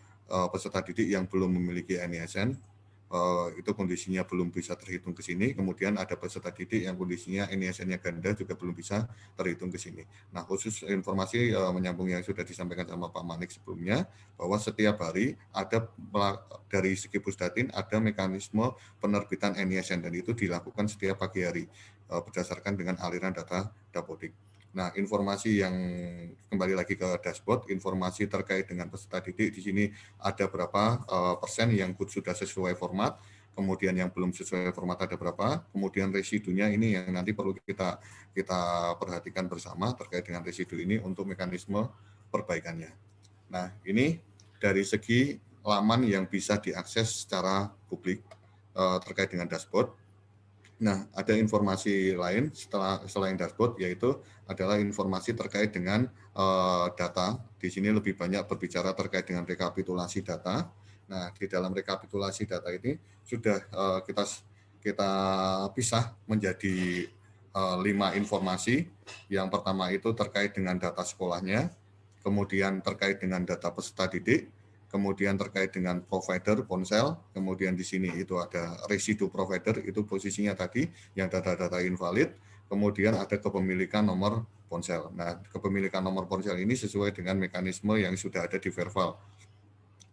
peserta didik yang belum memiliki NISN, itu kondisinya belum bisa terhitung ke sini. Kemudian ada peserta didik yang kondisinya NISN-nya ganda juga belum bisa terhitung ke sini. Nah, khusus informasi menyambung yang sudah disampaikan sama Pak Manik sebelumnya, bahwa setiap hari ada dari segi Pusdatin ada mekanisme penerbitan NISN dan itu dilakukan setiap pagi hari berdasarkan dengan aliran data Dapodik. Nah, informasi yang kembali lagi ke dashboard, informasi terkait dengan peserta didik di sini ada berapa persen yang sudah sesuai format, kemudian yang belum sesuai format ada berapa, kemudian residunya ini yang nanti perlu kita perhatikan bersama terkait dengan residu ini untuk mekanisme perbaikannya. Nah, ini dari segi laman yang bisa diakses secara publik terkait dengan dashboard. Nah, ada informasi lain selain dashboard, yaitu adalah informasi terkait dengan data. Di sini lebih banyak berbicara terkait dengan rekapitulasi data. Nah, di dalam rekapitulasi data ini sudah kita pisah menjadi 5 informasi. Yang pertama itu terkait dengan data sekolahnya, kemudian terkait dengan data peserta didik, kemudian terkait dengan provider ponsel, kemudian di sini itu ada residu provider, itu posisinya tadi yang data-data invalid, kemudian ada kepemilikan nomor ponsel. Nah, kepemilikan nomor ponsel ini sesuai dengan mekanisme yang sudah ada di verbal,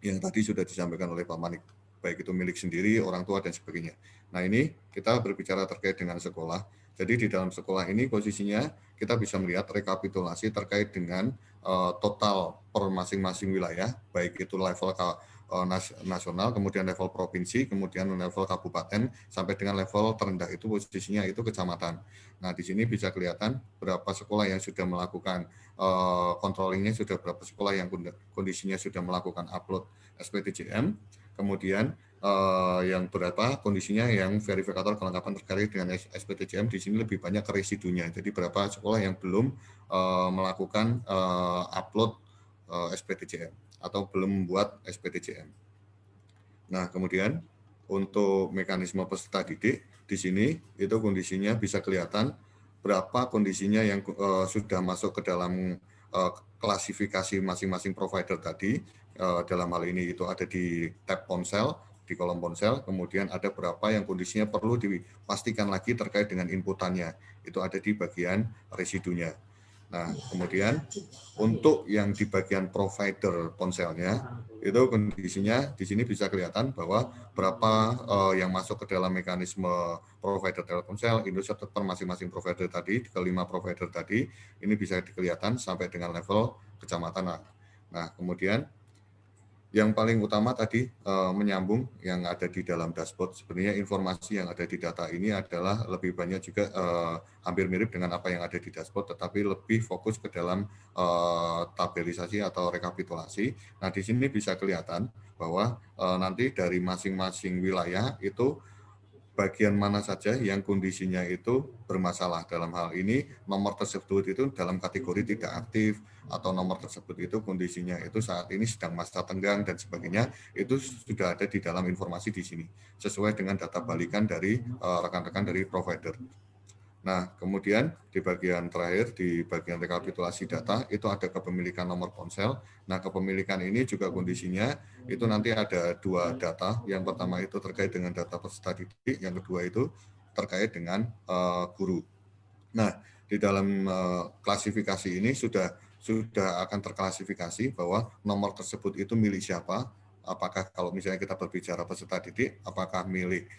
yang tadi sudah disampaikan oleh Pak Manik, baik itu milik sendiri, orang tua, dan sebagainya. Nah, ini kita berbicara terkait dengan sekolah. Jadi di dalam sekolah ini posisinya kita bisa melihat rekapitulasi terkait dengan total per masing-masing wilayah, baik itu level nasional, kemudian level provinsi, kemudian level kabupaten, sampai dengan level terendah itu posisinya itu kecamatan. Nah, di sini bisa kelihatan berapa sekolah yang sudah melakukan controllingnya, sudah berapa sekolah yang kondisinya sudah melakukan upload SPTJM, kemudian yang berapa kondisinya yang verifikator kelengkapan terkait dengan SPTJM, di sini lebih banyak ke residunya. Jadi berapa sekolah yang belum melakukan upload SPTJM atau belum membuat SPTJM. Nah, kemudian untuk mekanisme peserta didik di sini itu kondisinya bisa kelihatan berapa kondisinya yang sudah masuk ke dalam klasifikasi masing-masing provider tadi. Dalam hal ini itu ada di tab ponsel, di kolom ponsel, kemudian ada berapa yang kondisinya perlu dipastikan lagi terkait dengan inputannya, itu ada di bagian residunya. Nah, kemudian untuk yang di bagian provider ponselnya, itu kondisinya di sini bisa kelihatan bahwa berapa yang masuk ke dalam mekanisme provider Telkomsel, Indosat per masing-masing provider tadi, ke 5 provider tadi, ini bisa kelihatan sampai dengan level kecamatan. Nah, kemudian yang paling utama tadi menyambung yang ada di dalam dashboard, sebenarnya informasi yang ada di data ini adalah lebih banyak juga hampir mirip dengan apa yang ada di dashboard, tetapi lebih fokus ke dalam tabelisasi atau rekapitulasi. Nah, di sini bisa kelihatan bahwa nanti dari masing-masing wilayah itu bagian mana saja yang kondisinya itu bermasalah. Dalam hal ini nomor tersebut itu dalam kategori tidak aktif, atau nomor tersebut itu kondisinya itu saat ini sedang masa tenggang dan sebagainya, itu sudah ada di dalam informasi di sini sesuai dengan data balikan dari rekan-rekan dari provider. Nah, kemudian di bagian terakhir, di bagian rekapitulasi data, itu ada kepemilikan nomor ponsel. Nah, kepemilikan ini juga kondisinya, itu nanti ada dua data. Yang pertama itu terkait dengan data peserta didik, yang kedua itu terkait dengan guru. Nah, di dalam klasifikasi ini sudah akan terklasifikasi bahwa nomor tersebut itu milik siapa. Apakah kalau misalnya kita berbicara peserta didik, apakah milik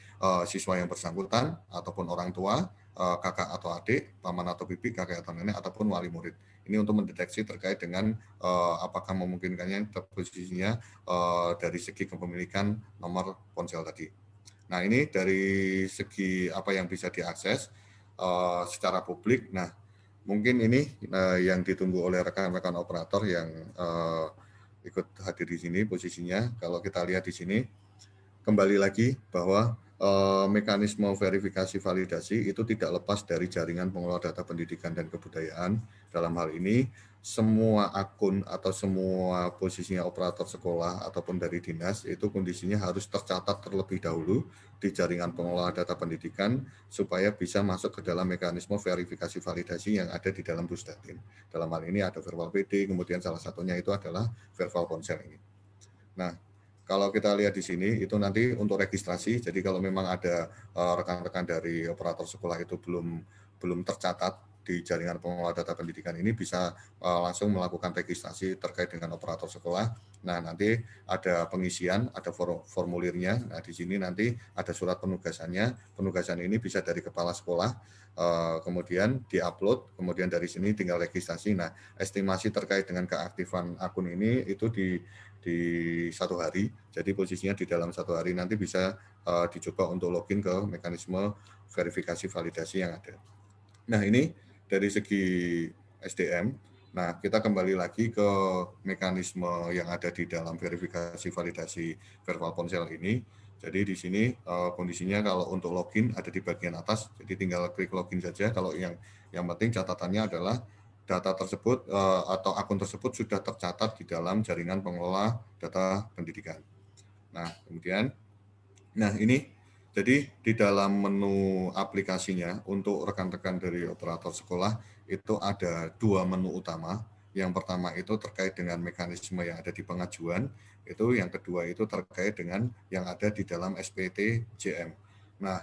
siswa yang bersangkutan, ataupun orang tua, kakak atau adik, paman atau bibi, kakek atau nenek, ataupun wali murid. Ini untuk mendeteksi terkait dengan apakah memungkinkannya posisinya dari segi kepemilikan nomor ponsel tadi. Nah, ini dari segi apa yang bisa diakses secara publik. Nah, mungkin ini yang ditunggu oleh rekan-rekan operator yang ikut hadir di sini posisinya. Kalau kita lihat di sini, kembali lagi bahwa mekanisme verifikasi validasi itu tidak lepas dari jaringan pengelola data pendidikan dan kebudayaan. Dalam hal ini, semua akun atau semua posisinya operator sekolah ataupun dari dinas itu kondisinya harus tercatat terlebih dahulu di jaringan pengelola data pendidikan supaya bisa masuk ke dalam mekanisme verifikasi validasi yang ada di dalam Pusdatin. Dalam hal ini ada verbal PD, kemudian salah satunya itu adalah verbal ponsel ini. Nah, kalau kita lihat di sini itu nanti untuk registrasi. Jadi kalau memang ada rekan-rekan dari operator sekolah itu belum tercatat di jaringan pengelola data pendidikan ini, bisa langsung melakukan registrasi terkait dengan operator sekolah. Nah, nanti ada pengisian, ada formulirnya. Nah, di sini nanti ada surat penugasannya. Penugasan ini bisa dari kepala sekolah, kemudian diupload, kemudian dari sini tinggal registrasi. Nah, estimasi terkait dengan keaktifan akun ini itu di 1 hari. Jadi posisinya di dalam 1 hari nanti bisa dicoba untuk login ke mekanisme verifikasi validasi yang ada. Nah, ini dari segi SDM. Nah, kita kembali lagi ke mekanisme yang ada di dalam verifikasi validasi verbal ponsel ini. Jadi di sini kondisinya kalau untuk login ada di bagian atas, jadi tinggal klik login saja. Kalau yang penting catatannya adalah data tersebut atau akun tersebut sudah tercatat di dalam jaringan pengelola data pendidikan. Nah, kemudian, ini jadi di dalam menu aplikasinya untuk rekan-rekan dari operator sekolah itu ada 2 menu utama. Yang pertama itu terkait dengan mekanisme yang ada di pengajuan, itu yang kedua itu terkait dengan yang ada di dalam SPT JM. Nah,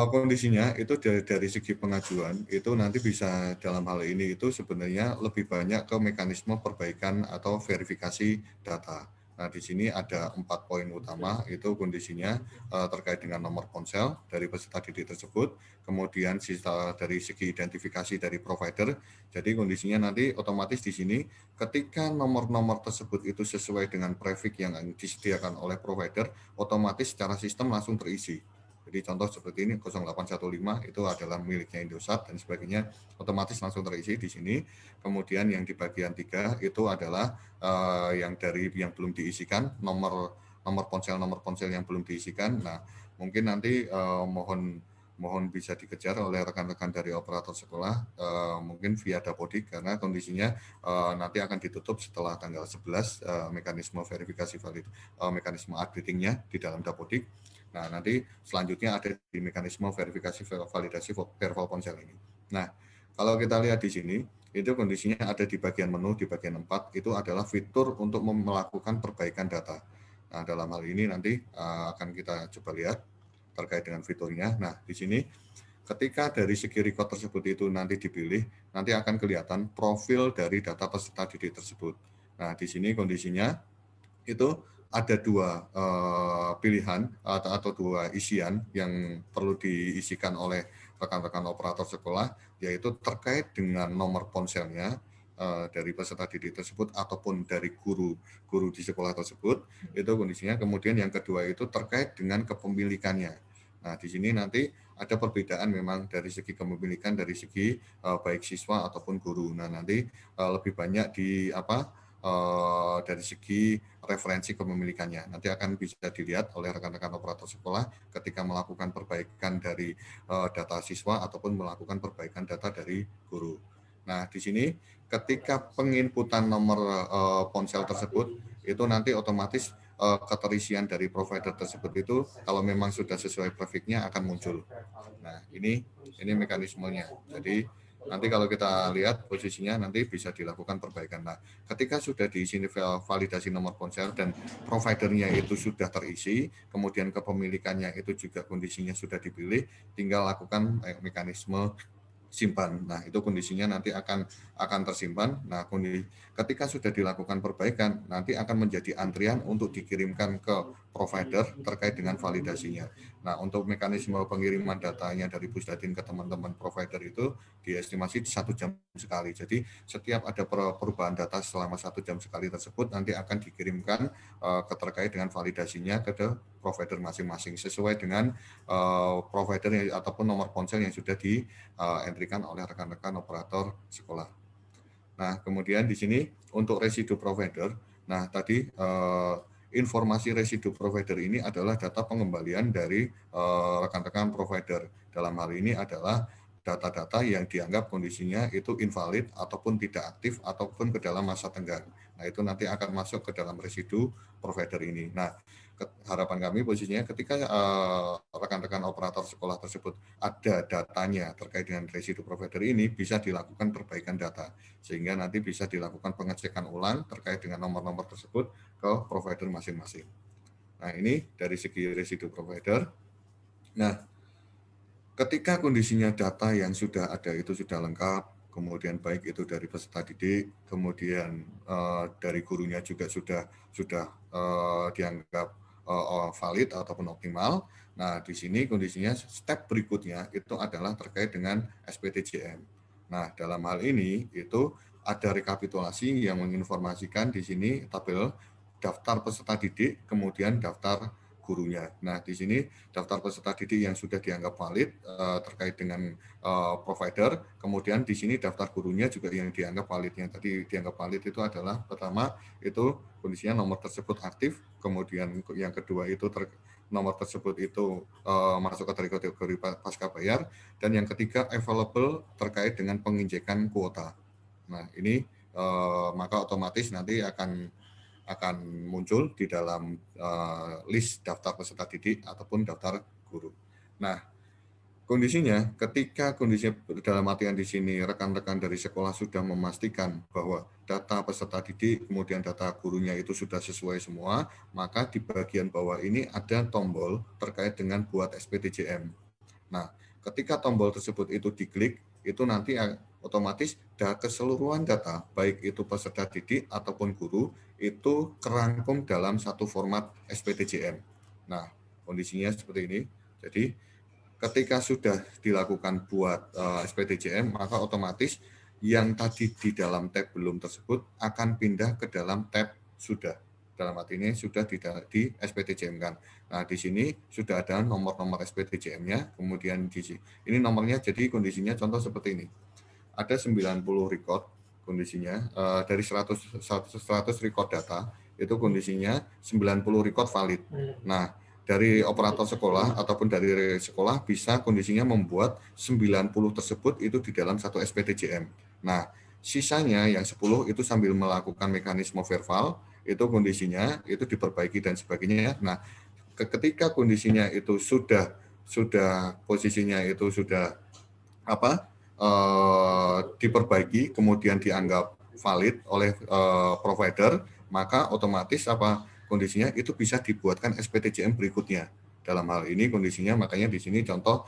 kondisinya itu dari segi pengajuan itu nanti bisa dalam hal ini itu sebenarnya lebih banyak ke mekanisme perbaikan atau verifikasi data. Nah, di sini ada 4 poin utama itu kondisinya terkait dengan nomor ponsel dari peserta didik tersebut, kemudian sisa dari segi identifikasi dari provider. Jadi kondisinya nanti otomatis di sini ketika nomor-nomor tersebut itu sesuai dengan prefix yang disediakan oleh provider, otomatis secara sistem langsung terisi. Jadi contoh seperti ini 0815 itu adalah miliknya Indosat dan sebagainya, otomatis langsung terisi di sini. Kemudian yang di bagian 3 itu adalah yang belum diisikan, nomor ponsel yang belum diisikan. Nah, mungkin nanti mohon bisa dikejar oleh rekan-rekan dari operator sekolah mungkin via Dapodik, karena kondisinya nanti akan ditutup setelah tanggal 11 mekanisme verifikasi mekanisme updatingnya di dalam Dapodik. Nah, nanti selanjutnya ada di mekanisme verifikasi validasi verbal ponsel ini. Nah, kalau kita lihat di sini, itu kondisinya ada di bagian menu, di bagian 4, itu adalah fitur untuk melakukan perbaikan data. Nah, dalam hal ini nanti akan kita coba lihat terkait dengan fiturnya. Nah, di sini ketika dari segi record tersebut itu nanti dipilih, nanti akan kelihatan profil dari data peserta didik tersebut. Nah, di sini kondisinya itu ada 2 pilihan atau 2 isian yang perlu diisikan oleh rekan-rekan operator sekolah, yaitu terkait dengan nomor ponselnya dari peserta didik tersebut ataupun dari guru di sekolah tersebut, itu kondisinya. Kemudian yang kedua itu terkait dengan kepemilikannya. Nah, di sini nanti ada perbedaan memang dari segi kepemilikan, dari segi baik siswa ataupun guru. Nah, nanti lebih banyak dari segi referensi kepemilikannya. Nanti akan bisa dilihat oleh rekan-rekan operator sekolah ketika melakukan perbaikan dari data siswa ataupun melakukan perbaikan data dari guru. Nah, di sini ketika penginputan nomor ponsel tersebut, itu nanti otomatis keterisian dari provider tersebut itu kalau memang sudah sesuai prefixnya akan muncul. Nah, ini mekanismenya. Jadi nanti kalau kita lihat posisinya nanti bisa dilakukan perbaikan. Nah, ketika sudah di sini validasi nomor ponsel dan providernya itu sudah terisi, kemudian kepemilikannya itu juga kondisinya sudah dipilih, tinggal lakukan mekanisme simpan. Nah, itu kondisinya nanti akan tersimpan. Nah, ketika sudah dilakukan perbaikan, nanti akan menjadi antrian untuk dikirimkan ke provider terkait dengan validasinya. Nah, untuk mekanisme pengiriman datanya dari Pusdatin ke teman-teman provider itu diestimasi 1 jam sekali. Jadi, setiap ada perubahan data selama 1 jam sekali tersebut nanti akan dikirimkan terkait dengan validasinya ke provider masing-masing sesuai dengan provider ataupun nomor ponsel yang sudah dientrikan oleh rekan-rekan operator sekolah. Nah, kemudian di sini untuk residu provider, nah tadi informasi residu provider ini adalah data pengembalian dari rekan-rekan provider. Dalam hal ini adalah data-data yang dianggap kondisinya itu invalid ataupun tidak aktif ataupun ke dalam masa tenggang. Nah, itu nanti akan masuk ke dalam residu provider ini. Nah, harapan kami posisinya ketika rekan-rekan operator sekolah tersebut ada datanya terkait dengan residu provider ini, bisa dilakukan perbaikan data sehingga nanti bisa dilakukan pengecekan ulang terkait dengan nomor-nomor tersebut ke provider masing-masing. Nah, ini dari segi residu provider. Nah, ketika kondisinya data yang sudah ada itu sudah lengkap, kemudian baik itu dari peserta didik, kemudian dari gurunya juga sudah dianggap valid ataupun optimal. Nah, di sini kondisinya step berikutnya itu adalah terkait dengan SPTJM. Nah, dalam hal ini itu ada rekapitulasi yang menginformasikan di sini tabel daftar peserta didik, kemudian daftar gurunya. Nah, di sini daftar peserta didik yang sudah dianggap valid terkait dengan provider, kemudian di sini daftar gurunya juga yang dianggap valid. Yang tadi dianggap valid itu adalah pertama itu kondisinya nomor tersebut aktif, kemudian yang kedua itu nomor tersebut itu masuk kategori pasca bayar, dan yang ketiga available terkait dengan penginjekan kuota. Nah, ini maka otomatis nanti akan muncul di dalam list daftar peserta didik ataupun daftar guru. Nah, kondisinya ketika kondisinya dalam artian di sini rekan-rekan dari sekolah sudah memastikan bahwa data peserta didik kemudian data gurunya itu sudah sesuai semua, maka di bagian bawah ini ada tombol terkait dengan buat SPTJM. Nah, ketika tombol tersebut itu diklik, itu nanti otomatis keseluruhan data, baik itu peserta didik ataupun guru, itu kerangkum dalam satu format SPTJM. Nah, kondisinya seperti ini. Jadi, ketika sudah dilakukan buat SPTJM, maka otomatis yang tadi di dalam tab belum tersebut akan pindah ke dalam tab sudah. Dalam arti ini sudah di SPTJM kan. Nah, di sini sudah ada nomor-nomor SPTJM-nya, kemudian di sini ini nomornya, jadi kondisinya contoh seperti ini. Ada 90 record kondisinya, dari 100 record data, itu kondisinya 90 record valid. Nah, dari operator sekolah ataupun dari sekolah bisa kondisinya membuat 90 tersebut itu di dalam satu SPTJM. Nah, sisanya yang 10 itu sambil melakukan mekanisme verbal, itu kondisinya itu diperbaiki dan sebagainya. Nah, ketika kondisinya itu sudah posisinya itu sudah diperbaiki kemudian dianggap valid oleh provider, maka otomatis kondisinya itu bisa dibuatkan SPTJM berikutnya. Dalam hal ini kondisinya makanya di sini contoh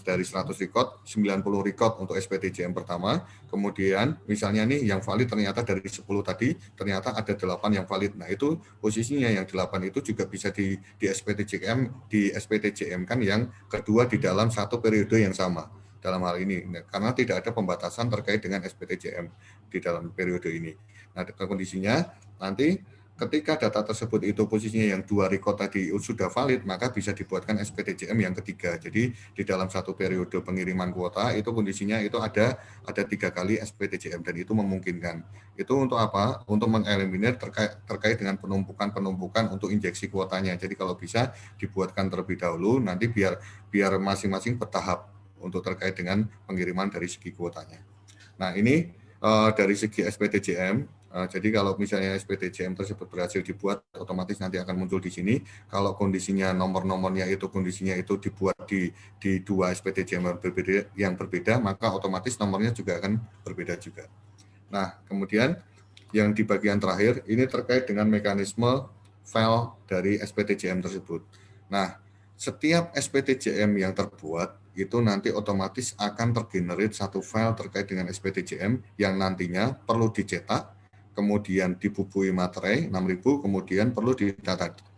dari 100 record, 90 record untuk SPTJM pertama, kemudian misalnya nih yang valid ternyata dari 10 tadi, ternyata ada 8 yang valid. Nah, itu posisinya yang 8 itu juga bisa di SPTJM kan yang kedua di dalam satu periode yang sama. Dalam hal ini, karena tidak ada pembatasan terkait dengan SPTJM di dalam periode ini. Nah, kondisinya nanti ketika data tersebut itu posisinya yang 2 record tadi sudah valid, maka bisa dibuatkan SPTJM yang ketiga. Jadi di dalam satu periode pengiriman kuota itu kondisinya itu ada 3 kali SPTJM dan itu memungkinkan. Itu untuk apa? Untuk mengeliminir terkait dengan penumpukan untuk injeksi kuotanya. Jadi kalau bisa dibuatkan terlebih dahulu, nanti biar masing-masing bertahap untuk terkait dengan pengiriman dari segi kuotanya. Nah, ini dari segi SPTJM, jadi kalau misalnya SPTJM tersebut berhasil dibuat, otomatis nanti akan muncul di sini. Kalau kondisinya nomor-nomornya itu kondisinya itu dibuat di dua SPTJM yang berbeda, maka otomatis nomornya juga akan berbeda juga. Nah, kemudian yang di bagian terakhir ini terkait dengan mekanisme file dari SPTJM tersebut. Nah, setiap SPTJM yang terbuat itu nanti otomatis akan tergenerate satu file terkait dengan SPTJM yang nantinya perlu dicetak, kemudian dibubui materai 6.000, kemudian perlu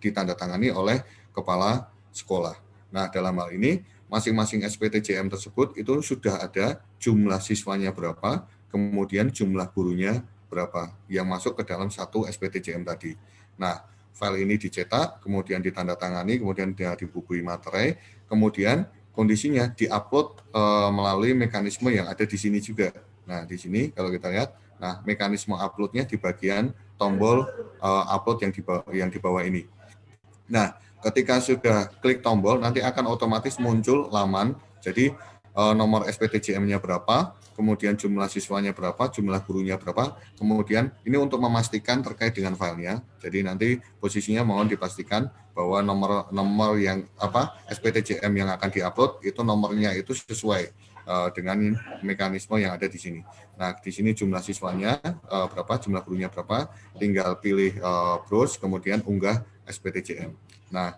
ditandatangani oleh kepala sekolah. Nah, dalam hal ini masing-masing SPTJM tersebut itu sudah ada jumlah siswanya berapa, kemudian jumlah gurunya berapa yang masuk ke dalam satu SPTJM tadi. Nah, file ini dicetak, kemudian ditandatangani, kemudian dibubui materai, kemudian kondisinya diupload melalui mekanisme yang ada di sini juga. Nah, di sini kalau kita lihat, nah mekanisme uploadnya di bagian tombol upload yang di bawah ini. Nah, ketika sudah klik tombol, nanti akan otomatis muncul laman. Jadi nomor SPTJM-nya berapa, kemudian jumlah siswanya berapa, jumlah gurunya berapa, kemudian ini untuk memastikan terkait dengan filenya. Jadi nanti posisinya mohon dipastikan bahwa nomor yang SPTJM yang akan diupload itu nomornya itu sesuai dengan mekanisme yang ada di sini. Nah, di sini jumlah siswanya berapa, jumlah gurunya berapa, tinggal pilih browse, kemudian unggah SPTJM. Nah,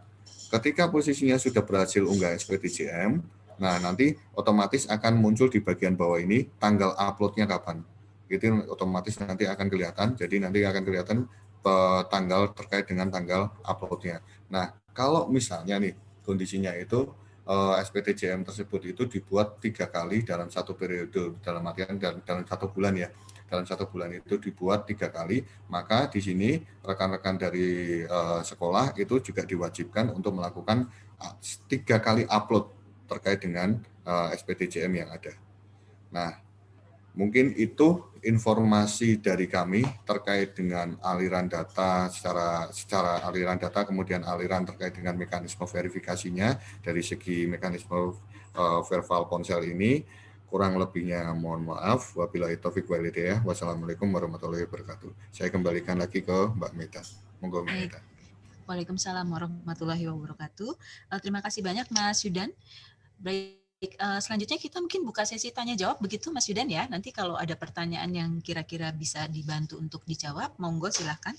ketika posisinya sudah berhasil unggah SPTJM, nah nanti otomatis akan muncul di bagian bawah ini tanggal uploadnya kapan. Itu otomatis nanti akan kelihatan, jadi nanti akan kelihatan tanggal terkait dengan tanggal uploadnya. Nah, kalau misalnya nih kondisinya itu SPTJM tersebut itu dibuat 3 kali dalam satu periode, dalam artian dalam 1 bulan ya. Dalam 1 bulan itu dibuat 3 kali, maka di sini rekan-rekan dari sekolah itu juga diwajibkan untuk melakukan 3 kali upload terkait dengan SPTJM yang ada. Nah, mungkin itu informasi dari kami terkait dengan aliran data secara aliran data, kemudian aliran terkait dengan mekanisme verifikasinya dari segi mekanisme verbal ponsel ini. Kurang lebihnya mohon maaf. Wabillahi taufiq wal hidayah. Wassalamualaikum warahmatullahi wabarakatuh. Saya kembalikan lagi ke Mbak Meta. Monggo Mbak Meta. Waalaikumsalam warahmatullahi wabarakatuh. Terima kasih banyak Mas Yudan. Baik, selanjutnya kita mungkin buka sesi tanya jawab begitu Mas Yudan ya. Nanti kalau ada pertanyaan yang kira-kira bisa dibantu untuk dijawab, monggo silahkan.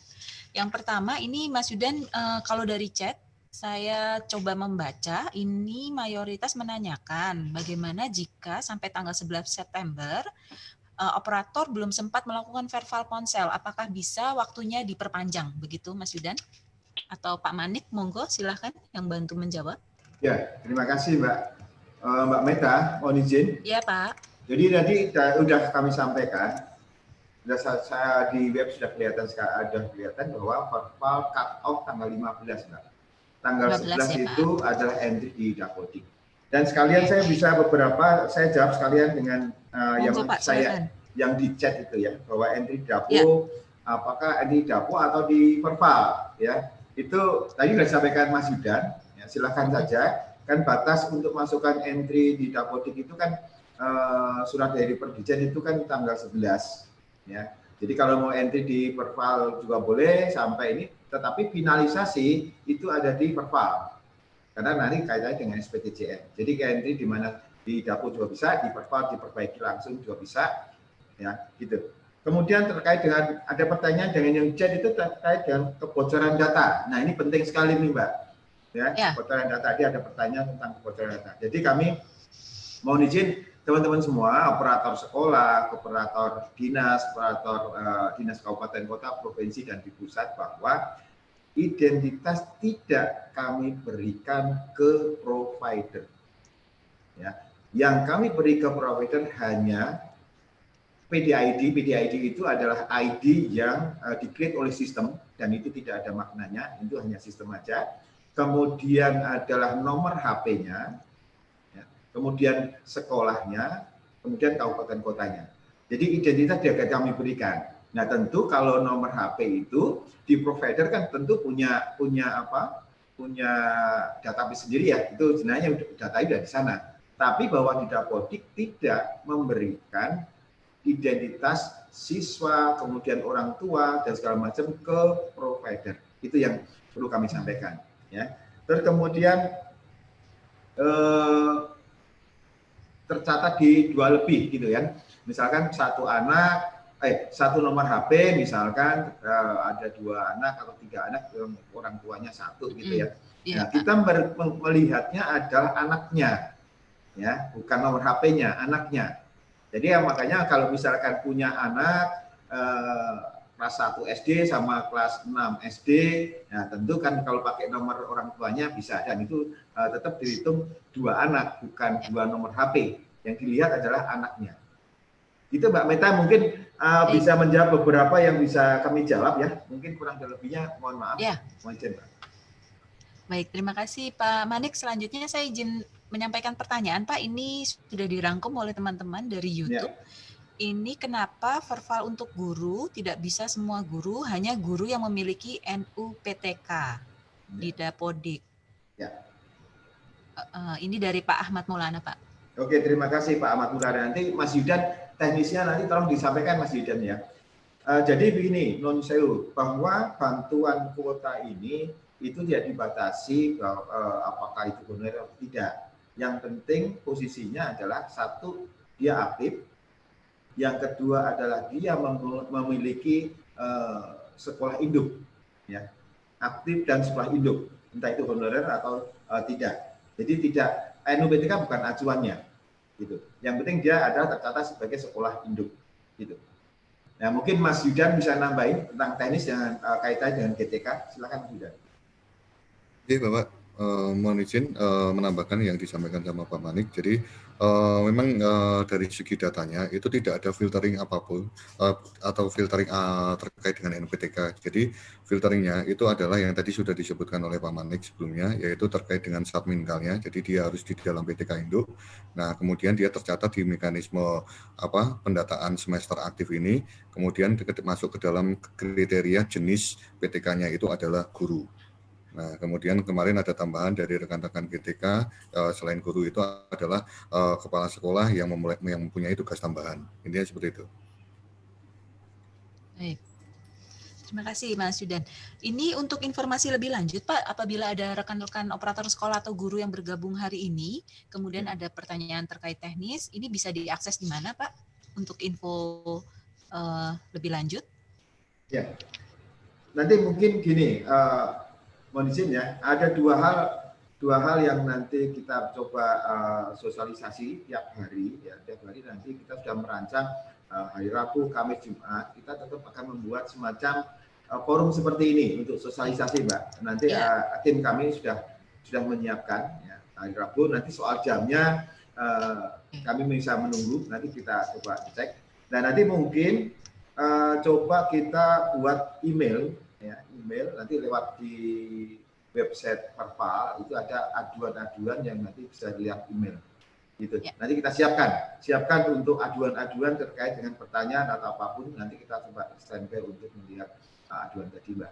Yang pertama ini Mas Yudan, kalau dari chat saya coba membaca, ini mayoritas menanyakan bagaimana jika sampai tanggal 11 September operator belum sempat melakukan verbal ponsel, apakah bisa waktunya diperpanjang begitu Mas Yudan? Atau Pak Manik, monggo silahkan yang bantu menjawab. Ya, terima kasih Mbak Meta, mohon izin. Iya Pak. Jadi tadi sudah kami sampaikan, saya di web sudah kelihatan bahwa verbal cut off tanggal 15 Mbak. Tanggal 11 ya, itu Pak adalah entry di Dapodik. Dan sekalian saya bisa saya jawab sekalian dengan yang di chat itu ya, bahwa entry Dapo ya. Apakah di Dapo atau di verbal ya. Itu tadi sudah disampaikan Mas Yudan, ya, silakan saja. Kan batas untuk masukkan entry di Dapodik itu kan surat dari Perdijen itu kan tanggal 11 ya. Jadi kalau mau entry di verbal juga boleh sampai ini, tetapi finalisasi itu ada di verbal. Karena nanti kaitannya dengan SPTJM. Jadi entry di mana di Dapo juga bisa, di verbal diperbaiki langsung juga bisa ya, gitu. Kemudian terkait dengan ada pertanyaan dengan yang chat itu terkait dengan kebocoran data. Nah, ini penting sekali nih, Mbak. Ya. Kebocoran data, tadi ada pertanyaan tentang kebocoran data. Jadi kami mohon izin teman-teman semua, operator sekolah, operator dinas, operator dinas kabupaten kota, provinsi dan di pusat, bahwa identitas tidak kami berikan ke provider. Ya. Yang kami beri ke provider hanya PDID. PDID itu adalah ID yang di-create oleh sistem dan itu tidak ada maknanya, itu hanya sistem aja. Kemudian adalah nomor HP-nya, ya. Kemudian sekolahnya, kemudian kabupaten kotanya. Jadi identitas tidak kami berikan. Nah tentu kalau nomor HP itu di provider kan tentu punya database sendiri ya. Itu sebenarnya datanya sudah di sana. Tapi bahwa di Dapodik tidak memberikan identitas siswa, kemudian orang tua dan segala macam ke provider. Itu yang perlu kami sampaikan. Ya. Terus kemudian tercatat di 2 lebih gitu ya. Misalkan satu nomor HP misalkan ada 2 anak atau 3 anak, orang tuanya 1 gitu ya. Nah, kita melihatnya adalah anaknya, ya, bukan nomor HP-nya, anaknya. Jadi ya makanya kalau misalkan punya anak kelas 1 SD sama kelas 6 SD, nah tentu kan kalau pakai nomor orang tuanya bisa, dan itu tetap dihitung 2 anak, bukan 2 nomor HP. Yang dilihat adalah anaknya. Itu Mbak Meta mungkin bisa menjawab beberapa yang bisa kami jawab ya. Mungkin kurang lebihnya mohon maaf. Ya. Mohon izin, Pak. Baik, terima kasih Pak Manik. Selanjutnya saya izin menyampaikan pertanyaan Pak. Ini sudah dirangkum oleh teman-teman dari YouTube. Ya. Ini kenapa verbal untuk guru tidak bisa semua guru, hanya guru yang memiliki NUPTK di Dapodik. Ya. Ini dari Pak Ahmad Maulana, Pak. Oke, terima kasih Pak Ahmad Maulana. Nanti Mas Yudan, teknisnya nanti tolong disampaikan Mas Yudan ya. Jadi begini, non sewu, bahwa bantuan kuota ini itu tidak dibatasi apakah itu honorer atau tidak. Yang penting posisinya adalah 1, dia aktif. Yang kedua adalah dia memiliki sekolah induk, ya, aktif dan sekolah induk, entah itu honorer atau tidak. Jadi tidak NUPTK bukan acuannya, gitu. Yang penting dia adalah tercatat sebagai sekolah induk, gitu. Nah mungkin Mas Yudan bisa nambahin tentang teknis yang kaitannya dengan GTK, silakan Mas Yudan. Oke Bapak, mohon izin menambahkan yang disampaikan sama Pak Manik. Jadi memang dari segi datanya itu tidak ada filtering apapun atau filtering terkait dengan NUPTK. Jadi filteringnya itu adalah yang tadi sudah disebutkan oleh Pak Manik sebelumnya, yaitu terkait dengan subminkalnya. Jadi dia harus di dalam PTK induk. Nah kemudian dia tercatat di mekanisme pendataan semester aktif ini. Kemudian masuk ke dalam kriteria jenis PTK-nya itu adalah guru. Nah, kemudian kemarin ada tambahan dari rekan-rekan GTK, selain guru itu adalah kepala sekolah yang mempunyai tugas tambahan. Intinya seperti itu. Baik. Terima kasih Mas Yudan. Ini untuk informasi lebih lanjut Pak, apabila ada rekan-rekan operator sekolah atau guru yang bergabung hari ini, kemudian ada pertanyaan terkait teknis, ini bisa diakses di mana Pak untuk info lebih lanjut? Ya, nanti mungkin gini, mohon izin ya, ada dua hal yang nanti kita coba sosialisasi tiap hari ya, tiap hari nanti kita sudah merancang hari Rabu, Kamis, Jumat, kita tetap akan membuat semacam forum seperti ini untuk sosialisasi Mbak. Nanti tim kami sudah menyiapkan ya, hari Rabu, nanti soal jamnya kami bisa menunggu, nanti kita coba cek. Dan nanti mungkin coba kita buat email ya, email nanti lewat di website Perpal itu ada aduan-aduan yang nanti bisa dilihat email gitu. Ya. Nanti kita siapkan untuk aduan-aduan terkait dengan pertanyaan atau apapun, nanti kita coba standby untuk melihat aduan tadi Mbak.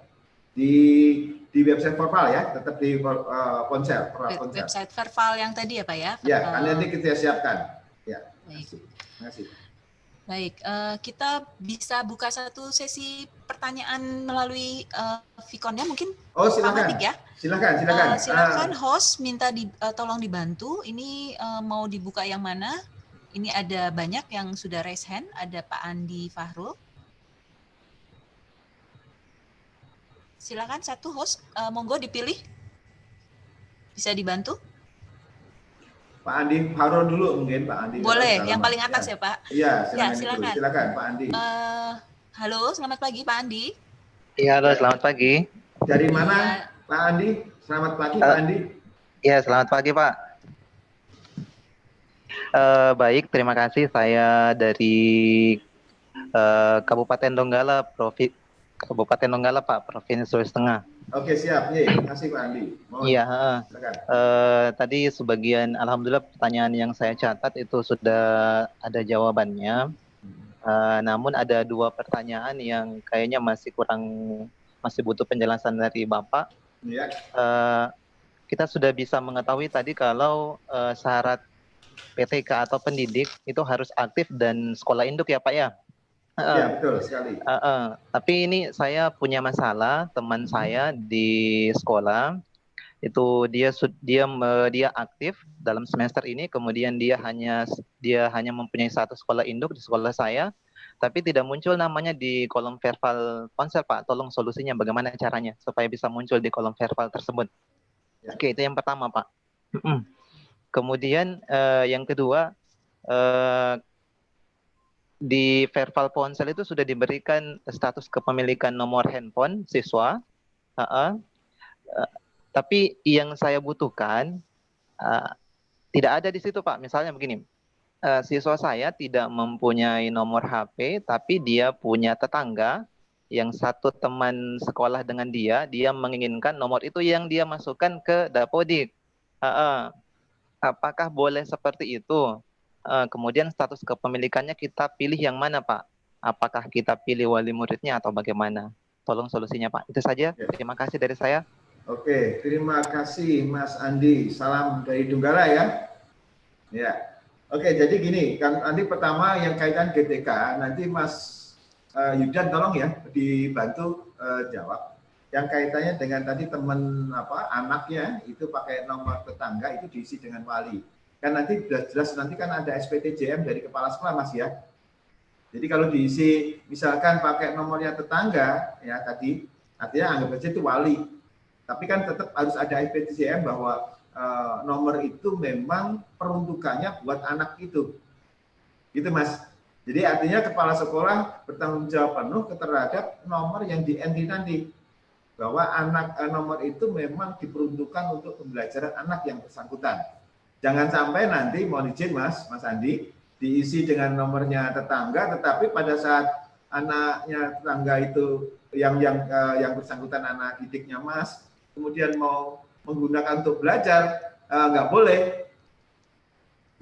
Di website Perpal ya, tetap di ponsel. Website Perpal yang tadi ya Pak ya? Ya, nanti kita siapkan. Ya. Terima kasih. Baik, kita bisa buka satu sesi pertanyaan melalui Vkonnya mungkin. Oh silakan. Pak Manik, ya. Silakan host minta tolong dibantu. Ini mau dibuka yang mana? Ini ada banyak yang sudah raise hand. Ada Pak Andi Fahrul. Silakan satu host, monggo dipilih. Bisa dibantu? Pak Andi Fahrul dulu mungkin Pak Andi. Boleh, yang paling atas ya Pak. Iya, silakan. Silakan Pak Andi. Halo, selamat pagi Pak Andi. Iya, halo, selamat pagi. Dari mana Pak Andi? Selamat pagi Pak Andi. Iya, selamat pagi Pak. Baik, terima kasih. Saya dari Kabupaten Donggala, Pak, Provinsi Sulawesi Tengah. Oke, siap. Terima kasih Pak Andi. Iya, tadi sebagian, alhamdulillah pertanyaan yang saya catat itu sudah ada jawabannya. Namun ada 2 pertanyaan yang kayaknya masih butuh penjelasan dari Bapak. Ya. Kita sudah bisa mengetahui tadi kalau syarat PTK atau pendidik itu harus aktif dan sekolah induk ya Pak ya? Ya, betul sekali. Tapi ini saya punya masalah, teman saya di sekolah itu dia aktif dalam semester ini, kemudian dia hanya mempunyai satu sekolah induk di sekolah saya, tapi tidak muncul namanya di kolom verbal ponsel Pak. Tolong solusinya bagaimana caranya supaya bisa muncul di kolom verbal tersebut. Ya. Oke, itu yang pertama Pak. Kemudian yang kedua, di verbal ponsel itu sudah diberikan status kepemilikan nomor handphone siswa. Tapi yang saya butuhkan tidak ada di situ Pak. Misalnya begini, siswa saya tidak mempunyai nomor HP, tapi dia punya tetangga yang satu teman sekolah dengan dia menginginkan nomor itu yang dia masukkan ke Dapodik. Apakah boleh seperti itu? Kemudian status kepemilikannya kita pilih yang mana Pak? Apakah kita pilih wali muridnya atau bagaimana? Tolong solusinya Pak. Itu saja. Terima kasih dari saya. Oke, terima kasih Mas Andi. Salam dari Donggala ya. Ya. Oke, jadi gini, kan Andi pertama yang kaitan GTK, nanti Mas Yudan tolong ya dibantu jawab. Yang kaitannya dengan tadi teman anaknya itu pakai nomor tetangga itu diisi dengan wali. Kan nanti jelas nanti kan ada SPTJM dari kepala sekolah Mas ya. Jadi kalau diisi misalkan pakai nomornya tetangga ya tadi, artinya anggap saja itu wali. Tapi kan tetap harus ada SPTJM bahwa nomor itu memang peruntukannya buat anak itu. Gitu Mas. Jadi artinya kepala sekolah bertanggung jawab penuh terhadap nomor yang di-entry nanti. Bahwa nomor itu memang diperuntukkan untuk pembelajaran anak yang bersangkutan. Jangan sampai nanti mohon izin Mas Andi, diisi dengan nomornya tetangga, tetapi pada saat anaknya tetangga itu yang bersangkutan anak didiknya Mas, kemudian mau menggunakan untuk belajar, nggak boleh.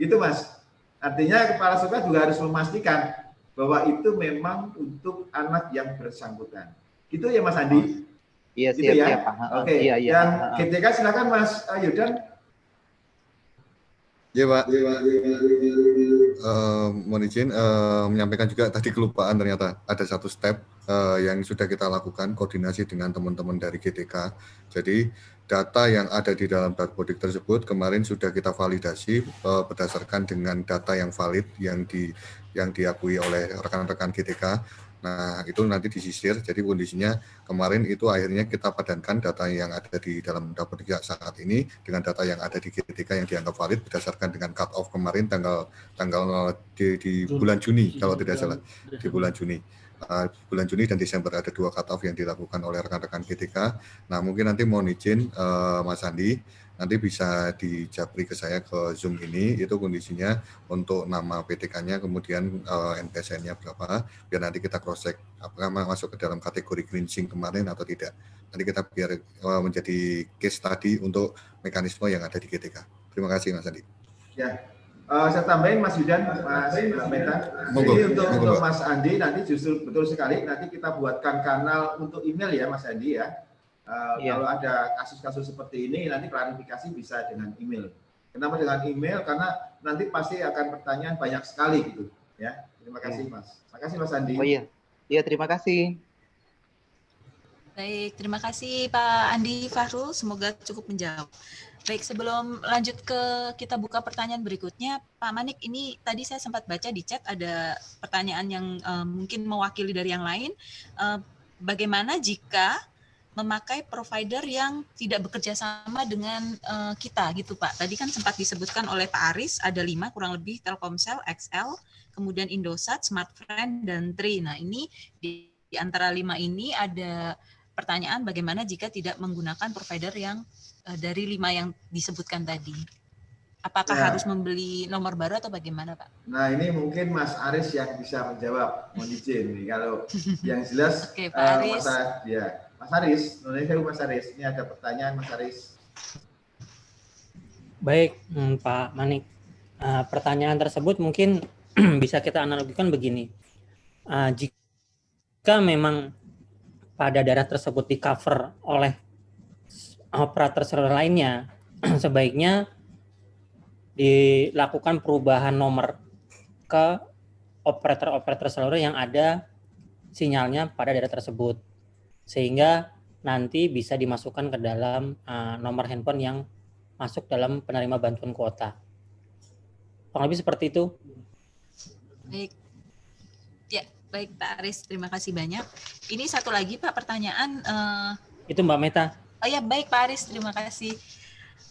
Gitu Mas. Artinya kepala sekolah juga harus memastikan bahwa itu memang untuk anak yang bersangkutan. Gitu ya Mas Andi? Iya, gitu siap, ya? siap, Pak. Oke, Iya. yang GTK silakan Mas Yudan. Ya Pak, mohon izin menyampaikan juga tadi kelupaan ternyata ada satu step yang sudah kita lakukan koordinasi dengan teman-teman dari GTK. Jadi data yang ada di dalam Dapodik tersebut kemarin sudah kita validasi berdasarkan dengan data yang valid yang diakui oleh rekan-rekan GTK. Nah, itu nanti disisir. Jadi kondisinya kemarin itu akhirnya kita padankan data yang ada di dalam Dapodik saat ini dengan data yang ada di GTK yang dianggap valid berdasarkan dengan cut off kemarin tanggal di bulan Juni kalau tidak salah, di bulan Juni. Bulan Juni dan Desember ada 2 cut off yang dilakukan oleh rekan-rekan GTK. Nah, mungkin nanti mohon izin Mas Andi nanti bisa dijabri ke saya ke Zoom ini, itu kondisinya untuk nama PTK-nya, kemudian NPSN-nya berapa, biar nanti kita cross-check apakah masuk ke dalam kategori cleansing kemarin atau tidak. Nanti kita biar menjadi case study untuk mekanisme yang ada di GTK. Terima kasih Mas Andi. Ya, saya tambahin Mas Yudan, Mas Metan. Jadi untuk Mas Andi nanti justru betul sekali, nanti kita buatkan kanal untuk email ya Mas Andi ya. Kalau ada kasus-kasus seperti ini nanti klarifikasi bisa dengan email. Kenapa dengan email? Karena nanti pasti akan pertanyaan banyak sekali gitu ya. Terima kasih Mas. Terima kasih Mas Andi. Oh iya. Iya, terima kasih. Baik, terima kasih Pak Andi Fahrul, semoga cukup menjawab. Baik, sebelum lanjut kita buka pertanyaan berikutnya, Pak Manik, ini tadi saya sempat baca di chat ada pertanyaan yang mungkin mewakili dari yang lain. Bagaimana jika memakai provider yang tidak bekerja sama dengan kita gitu Pak. Tadi kan sempat disebutkan oleh Pak Aris ada 5 kurang lebih, Telkomsel, XL, kemudian Indosat, Smartfren, dan Tri. Nah ini di antara 5 ini ada pertanyaan bagaimana jika tidak menggunakan provider yang dari 5 yang disebutkan tadi. Apakah harus membeli nomor baru atau bagaimana Pak? Nah ini mungkin Mas Aris yang bisa menjawab, mohon izin nih kalau yang jelas. Oke, Pak Aris. Mas Aris, Mas Aris, ini ada pertanyaan Mas Aris. Baik, Pak Manik. Pertanyaan tersebut mungkin bisa kita analogikan begini. Jika memang pada daerah tersebut di cover oleh operator seluler lainnya, sebaiknya dilakukan perubahan nomor ke operator-operator seluler yang ada sinyalnya pada daerah tersebut, sehingga nanti bisa dimasukkan ke dalam nomor handphone yang masuk dalam penerima bantuan kuota. Kurang lebih seperti itu. Baik. Ya, baik Pak Aris, terima kasih banyak. Ini satu lagi Pak pertanyaan. Itu Mbak Meta. Oh ya, baik Pak Aris, terima kasih.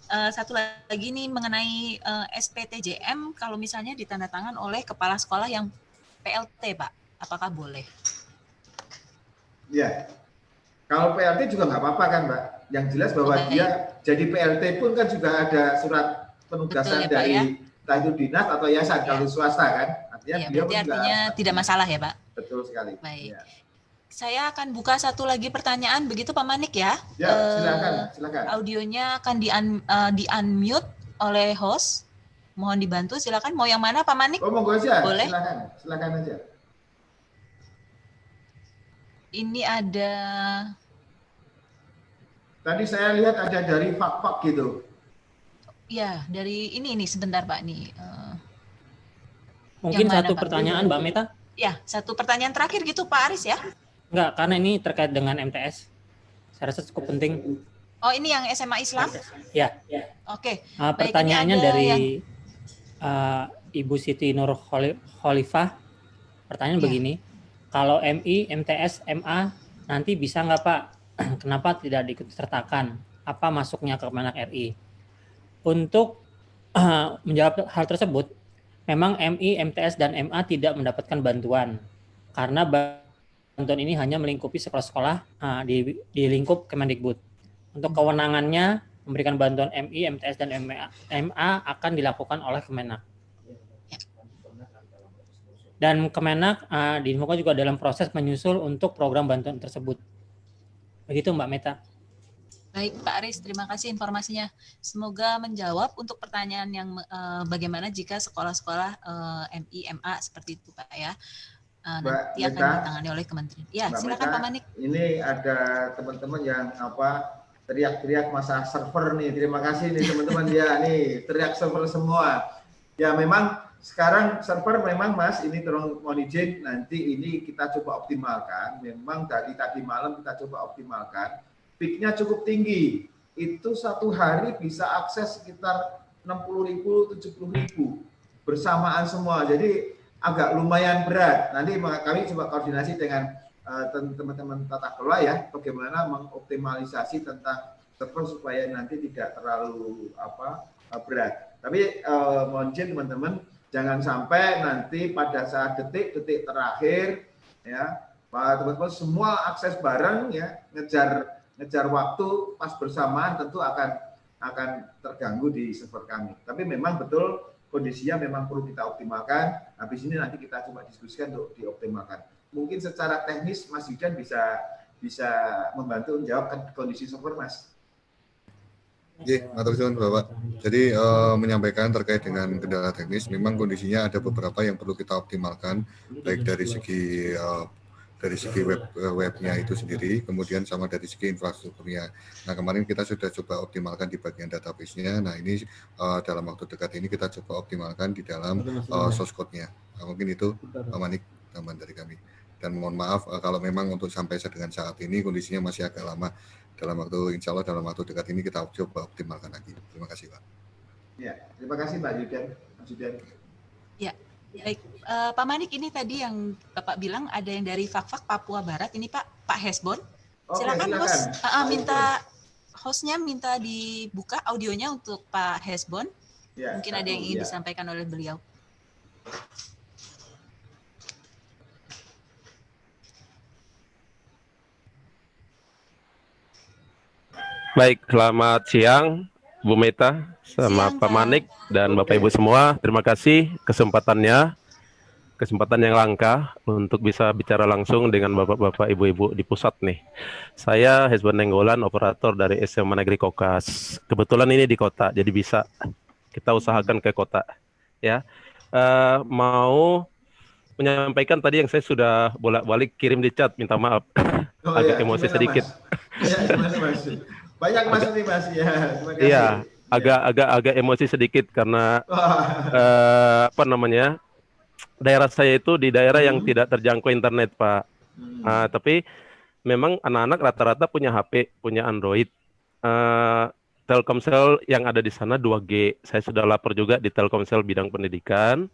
Satu lagi nih mengenai SPTJM, kalau misalnya ditandatangan oleh kepala sekolah yang PLT Pak, apakah boleh? Ya, kalau PLT juga nggak apa-apa kan Mbak. Yang jelas bahwa dia jadi PLT pun kan juga ada surat penugasan Betul, ya, Pak, dari ya? entah itu dinas atau yayasan kalau swasta kan. Artinya Ya, dia berarti pun artinya tidak masalah ya Pak? Betul sekali. Baik. Ya. Saya akan buka satu lagi pertanyaan, begitu Pak Manik ya? Ya, silakan. Audionya akan di-unmute oleh host. Mohon dibantu, silakan. Mau yang mana Pak Manik? Oh, monggo aja. Boleh? Silakan aja. Ini ada... Tadi saya lihat ada dari Fak gitu. Ya, dari ini sebentar Pak nih. Mungkin Yang mana, satu Pak? pertanyaan Mbak Meta? Ya, satu pertanyaan terakhir gitu Pak Aris ya? Enggak, karena ini terkait dengan MTS. Saya rasa cukup penting. Oh, ini yang SMA Islam? Ya. Oke. Baik, Pertanyaannya ini ada dari yang... Ibu Siti Nur Khalifah. Pertanyaan begini, kalau MI, MTS, MA nanti bisa nggak Pak? Kenapa tidak diikutsertakan? Apa masuknya ke Kemenak RI? Untuk menjawab hal tersebut, memang MI, MTS, dan MA tidak mendapatkan bantuan karena bantuan ini hanya melingkupi sekolah-sekolah di lingkup Kemendikbud. Untuk kewenangannya memberikan bantuan MI, MTS, dan MA akan dilakukan oleh Kemenak. Dan Kemenak diinfokan juga dalam proses menyusul untuk program bantuan tersebut. Begitu Mbak Meta. Baik Pak Aris, terima kasih informasinya. Semoga menjawab untuk pertanyaan yang bagaimana jika sekolah-sekolah MI, MA seperti itu Pak ya. Nanti akan ditangani oleh kementerian. Ya, Mbak silakan Meta, Pak Manik. Ini ada teman-teman yang teriak-teriak masalah server nih. Terima kasih nih teman-teman ya nih teriak server semua. Ya memang sekarang server memang Mas ini tolong mohon izin nanti ini kita coba optimalkan. Memang dari tadi malam kita coba optimalkan. Peak-nya cukup tinggi. Itu satu hari bisa akses sekitar 60.000, 70.000 bersamaan semua. Jadi agak lumayan berat. Nanti kami coba koordinasi dengan teman-teman tata kelola ya, bagaimana mengoptimalisasi tentang server supaya nanti tidak terlalu berat. Tapi mohon izin teman-teman, jangan sampai nanti pada saat detik-detik terakhir ya, teman-teman semua akses bareng ya, ngejar waktu pas bersamaan tentu akan terganggu di server kami. Tapi memang betul kondisinya memang perlu kita optimalkan. Habis ini nanti kita coba diskusikan untuk dioptimalkan. Mungkin secara teknis Mas Yudan bisa membantu menjawab kondisi server Mas. Iya, matur suwun Bapak. Jadi menyampaikan terkait dengan kendala teknis, memang kondisinya ada beberapa yang perlu kita optimalkan, baik dari segi webnya itu sendiri, kemudian sama dari segi infrastrukturnya. Nah kemarin kita sudah coba optimalkan di bagian database-nya. Nah ini dalam waktu dekat ini kita coba optimalkan di dalam source code-nya. Nah, mungkin itu Pak Manik tambahan dari kami. Dan mohon maaf kalau memang untuk sampai dengan saat ini kondisinya masih agak lama. Dalam waktu insya Allah dalam waktu dekat ini kita coba optimalkan lagi. Terima kasih Pak. Ya, terima kasih Pak Yudan. Mas Yudan. Ya. Baik, Pak Manik, ini tadi yang Bapak bilang ada yang dari Fak-Fak Papua Barat, ini Pak Hesbon. Silakan host, hostnya minta dibuka audionya untuk Pak Hesbon. Ya, mungkin ada yang ingin disampaikan oleh beliau. Baik, selamat siang Bu Meta sama Pak Manik dan Bapak Ibu semua. Terima kasih kesempatan yang langka untuk bisa bicara langsung dengan Bapak-Bapak Ibu-Ibu di pusat nih. Saya Hesbon Nenggolan, operator dari SMA Negeri Kokas. Kebetulan ini di kota, jadi bisa kita usahakan ke kota. Ya, mau menyampaikan tadi yang saya sudah bolak-balik kirim di chat, minta maaf, agak emosi sedikit. Ya, gimana Mas? Banyak Mas ini Mas ya. Iya, agak emosi sedikit karena apa namanya, daerah saya itu di daerah yang tidak terjangkau internet, Pak. Tapi memang anak-anak rata-rata punya HP, punya Android. Telkomsel yang ada di sana 2G. Saya sudah lapor juga di Telkomsel bidang pendidikan.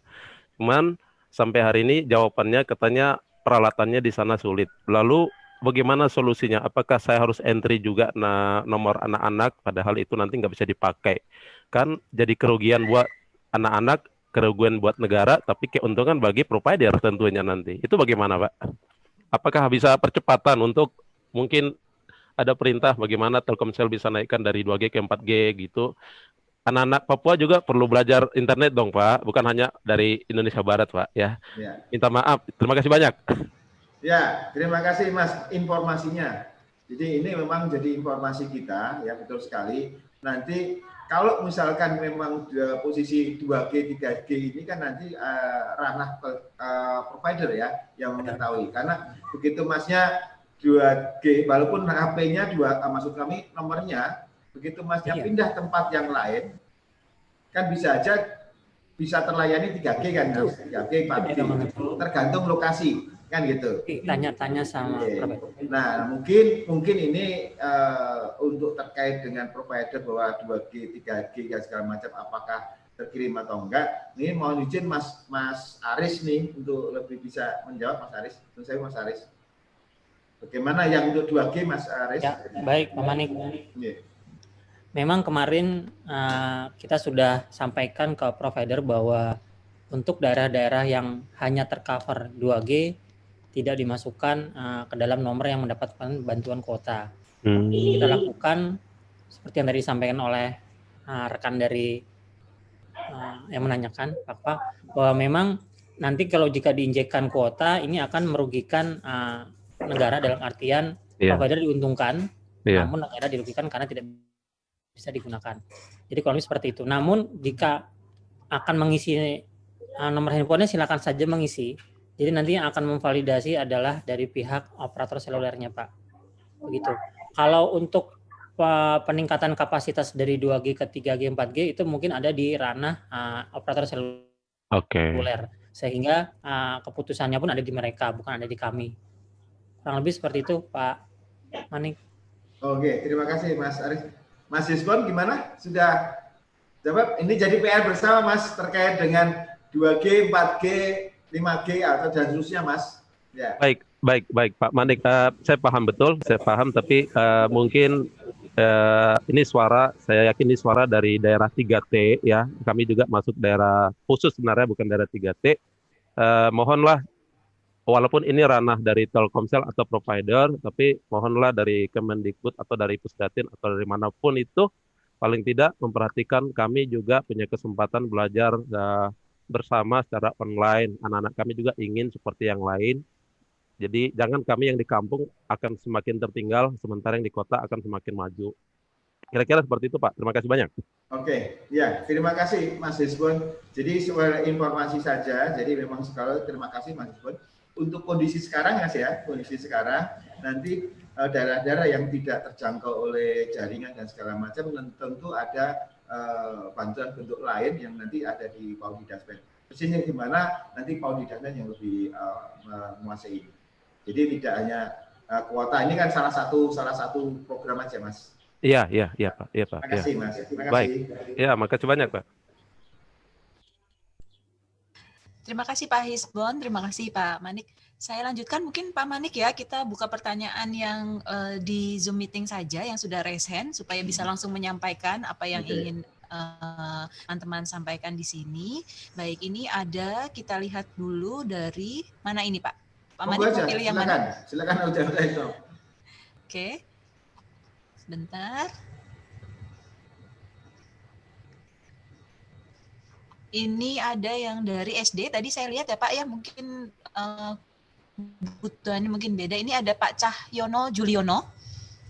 Cuman sampai hari ini jawabannya katanya peralatannya di sana sulit. Lalu bagaimana solusinya? Apakah saya harus entry juga nomor anak-anak padahal itu nanti nggak bisa dipakai? Kan jadi kerugian buat anak-anak, kerugian buat negara, tapi keuntungan bagi provider tentunya nanti. Itu bagaimana, Pak? Apakah bisa percepatan untuk mungkin ada perintah bagaimana Telkomsel bisa naikkan dari 2G ke 4G gitu? Anak-anak Papua juga perlu belajar internet dong, Pak. Bukan hanya dari Indonesia Barat, Pak. Ya. Minta maaf. Terima kasih banyak. Ya, terima kasih Mas informasinya. Jadi ini memang jadi informasi kita, ya betul sekali. Nanti kalau misalkan memang posisi 2G, 3G ini kan nanti ranah provider ya yang mengetahui. Karena begitu Masnya 2G, walaupun HP-nya maksud kami nomornya, begitu Masnya pindah tempat yang lain, kan bisa aja bisa terlayani 3G kan, 3G, 4G, tergantung lokasi, kan gitu. Tanya-tanya sama provider. Nah, mungkin ini untuk terkait dengan provider bahwa 2G, 3G, dan segala macam, apakah terkirim atau enggak. Ini mohon izin Mas Aris nih untuk lebih bisa menjawab, Mas Aris. Menurut saya Mas Aris. Bagaimana yang untuk 2G, Mas Aris? Ya, baik, Pak Manik. Memang kemarin kita sudah sampaikan ke provider bahwa untuk daerah-daerah yang hanya tercover 2G tidak dimasukkan ke dalam nomor yang mendapatkan bantuan kuota. Kita lakukan seperti yang tadi disampaikan oleh rekan dari yang menanyakan, Pak, bahwa memang nanti kalau jika diinjekkan kuota ini akan merugikan negara dalam artian provider diuntungkan, namun negara dirugikan karena tidak bisa digunakan. Jadi kurang lebih seperti itu. Namun jika akan mengisi nomor handphonenya silakan saja mengisi. Jadi nanti yang akan memvalidasi adalah dari pihak operator selulernya, Pak. Begitu. Kalau untuk peningkatan kapasitas dari 2G ke 3G, 4G itu mungkin ada di ranah operator seluler. Sehingga keputusannya pun ada di mereka, bukan ada di kami. Kurang lebih seperti itu, Pak Manik. Oke, terima kasih Mas Aris. Mas Yusbon gimana? Sudah jawab? Ini jadi PR bersama Mas terkait dengan 2G, 4G, 5G atau dan seterusnya Mas. Ya. Baik Pak Manik. Saya paham betul, tapi mungkin ini suara, saya yakin ini suara dari daerah 3T ya. Kami juga masuk daerah khusus sebenarnya, bukan daerah 3T. Mohonlah, walaupun ini ranah dari Telkomsel atau provider, tapi mohonlah dari Kemendikbud atau dari Pusdatin atau dari manapun itu, paling tidak memperhatikan kami juga punya kesempatan belajar bersama secara online. Anak-anak kami juga ingin seperti yang lain. Jadi jangan kami yang di kampung akan semakin tertinggal, sementara yang di kota akan semakin maju. Kira-kira seperti itu, Pak. Terima kasih banyak. Oke, ya terima kasih Mas Yusbon. Jadi sebuah informasi saja. Jadi memang sekali terima kasih Mas Yusbon. Untuk kondisi sekarang ya, kondisi sekarang nanti daerah-daerah yang tidak terjangkau oleh jaringan dan segala macam tentu ada bantuan bentuk lain yang nanti ada di Paudidasmen. Persisnya di mana nanti Paudidasmen yang lebih menguasai ini. Jadi tidak hanya kuota, ini kan salah satu program aja Mas. Iya Pak. Terima kasih Mas. Terima kasih. Baik. Ya, makasih banyak Pak. Terima kasih Pak Hisbon, terima kasih Pak Manik. Saya lanjutkan mungkin Pak Manik ya, kita buka pertanyaan yang di Zoom meeting saja yang sudah raise hand supaya bisa langsung menyampaikan apa yang ingin teman-teman sampaikan di sini. Baik, ini ada, kita lihat dulu dari mana ini Pak? Pak Manik mau pilih yang mana? Silakan udah itu. Oke. Sebentar. Ini ada yang dari SD, tadi saya lihat ya Pak ya, mungkin kebutuhannya mungkin beda. Ini ada Pak Cahyono Juliono,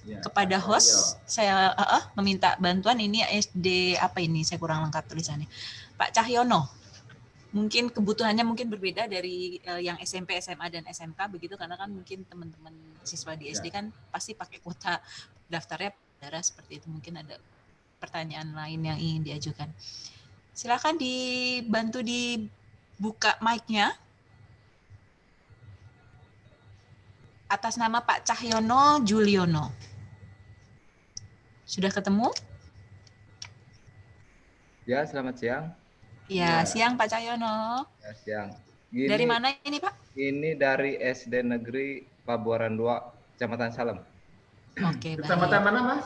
ya, kepada host, saya meminta bantuan, ini SD apa ini, saya kurang lengkap tulisannya. Pak Cahyono, mungkin kebutuhannya mungkin berbeda dari yang SMP, SMA, dan SMK, begitu, karena kan mungkin teman-teman siswa di SD kan pasti pakai kuota daftarnya darah seperti itu, mungkin ada pertanyaan lain yang ingin diajukan. Silakan dibantu dibuka mic-nya. Atas nama Pak Cahyono Juliono. Sudah ketemu? Ya, selamat siang. Ya, siang Pak Cahyono. Ya, siang. Dari mana ini Pak? Ini dari SD Negeri Pabuaran 2, Kecamatan Salem. Oke, baik. Kecamatan mana, Mas?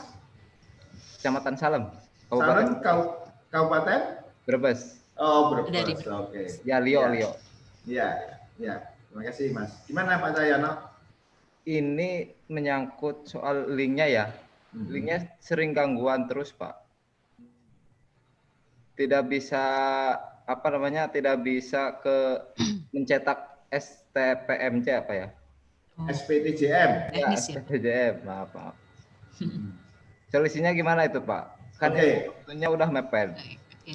Kecamatan Salem. Salem, Kabupaten? Brebes. Oh, Brebes. Dari Oke. Ya, Lio. Iya. Terima kasih, Mas. Gimana Pak Cahyono? Ini menyangkut soal linknya ya. Linknya sering gangguan terus, Pak. Tidak bisa tidak bisa mencetak STPMC apa ya? SPTJM. Ya, SPTJM. Maaf. Solusinya gimana itu, Pak? Kan waktunya udah mepet.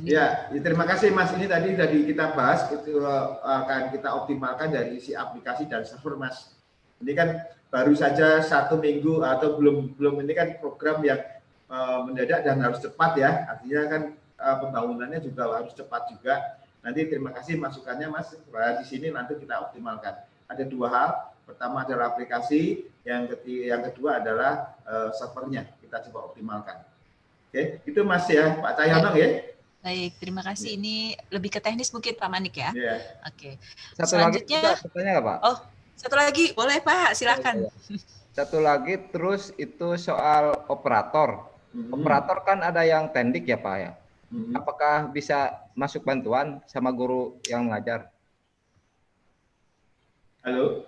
Ya, terima kasih Mas. Ini tadi kita bahas, itu akan kita optimalkan dari isi aplikasi dan server, Mas. Ini kan baru saja 1 minggu atau belum ini kan program yang mendadak dan harus cepat ya. Artinya kan pembangunannya juga harus cepat juga. Nanti terima kasih masukannya Mas. Di sini nanti kita optimalkan. Ada 2 hal. Pertama adalah aplikasi, yang kedua adalah servernya. Kita coba optimalkan. Oke, itu Mas ya, Pak Cahyono ya. Baik, terima kasih. Ini lebih ke teknis mungkin Pak Manik ya. Iya. Oke. Satu Selanjutnya, lagi bertanya nggak, Pak? Oh, satu lagi boleh Pak, silakan. Satu lagi terus itu soal operator. Operator kan ada yang tendik ya Pak ya. Apakah bisa masuk bantuan sama guru yang mengajar? Halo.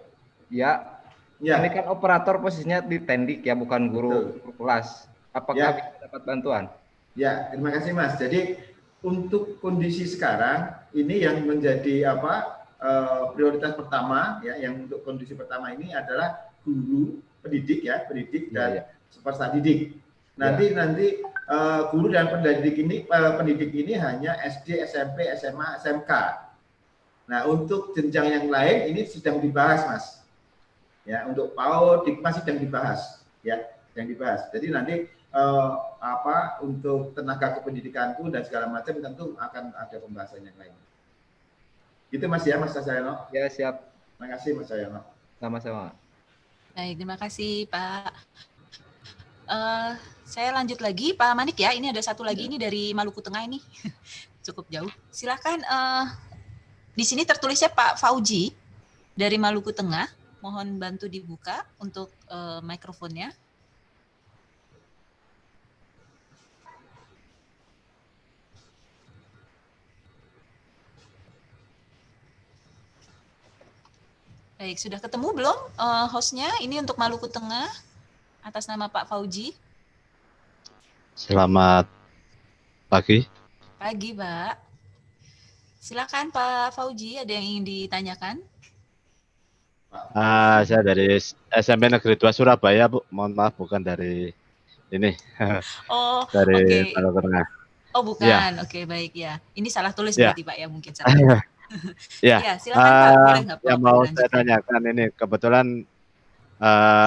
Ya. Ini kan operator posisinya di tendik ya, bukan guru kelas. Apakah bisa dapat bantuan? Ya, terima kasih Mas. Jadi untuk kondisi sekarang ini yang menjadi prioritas pertama ya, yang untuk kondisi pertama ini adalah guru pendidik dan peserta didik. Nanti guru dan pendidik ini hanya SD, SMP, SMA, SMK. Nah, untuk jenjang yang lain ini sedang dibahas, Mas. Ya, untuk PAUD masih sedang dibahas, ya, yang dibahas. Jadi nanti untuk tenaga kependidikanku dan segala macam tentu akan ada pembahasan yang lain. Itu Mas ya, Mas Cahyono. Ya, siap. Terima kasih Mas Cahyono. Sama-sama. Baik, terima kasih Pak. Saya lanjut lagi Pak Manik ya. Ini ada satu lagi ini dari Maluku Tengah ini. Cukup jauh. Silakan. Di sini tertulisnya Pak Fauji dari Maluku Tengah. Mohon bantu dibuka untuk mikrofonnya. Baik, sudah ketemu belum hostnya? Ini untuk Maluku Tengah atas nama Pak Fauji. Selamat pagi. Pagi, Pak. Silakan Pak Fauji, ada yang ingin ditanyakan? Saya dari SMP Negeri 2 Surabaya, Bu. Mohon maaf, bukan dari ini. Oh, dari Maluku Tengah. Oh, bukan. Ya. Oke, baik ya. Ini salah tulis ya. berarti Pak ya, mungkin salah. Ya, silakan Pak. Boleh nggak, Pak? Yang mau saya tanyakan ini, kebetulan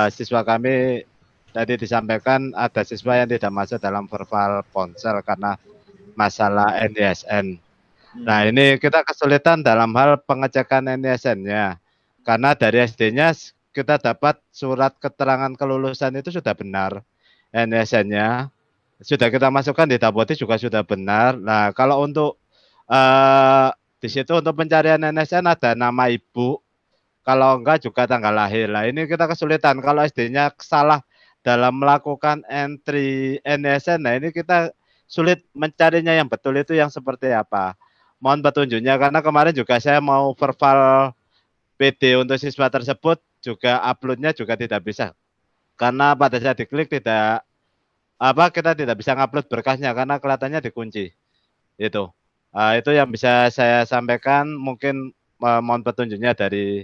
siswa kami tadi disampaikan ada siswa yang tidak masuk dalam verbal ponsel karena masalah NISN. Nah, ini kita kesulitan dalam hal pengecekan NISN-nya. Karena dari SD-nya kita dapat surat keterangan kelulusan itu sudah benar. NISN-nya sudah kita masukkan di Dapoti juga sudah benar. Nah, kalau untuk di situ untuk pencarian NISN ada nama ibu, kalau enggak juga tanggal lahir. Nah, ini kita kesulitan kalau SD-nya salah dalam melakukan entry NISN. Nah, ini kita sulit mencarinya yang betul itu yang seperti apa. Mohon petunjuknya karena kemarin juga saya mau verbal PD untuk siswa tersebut juga uploadnya juga tidak bisa. Karena pada saat diklik kita tidak bisa ngupload berkasnya karena kelihatannya dikunci. Itu yang bisa saya sampaikan. Mungkin mohon petunjuknya dari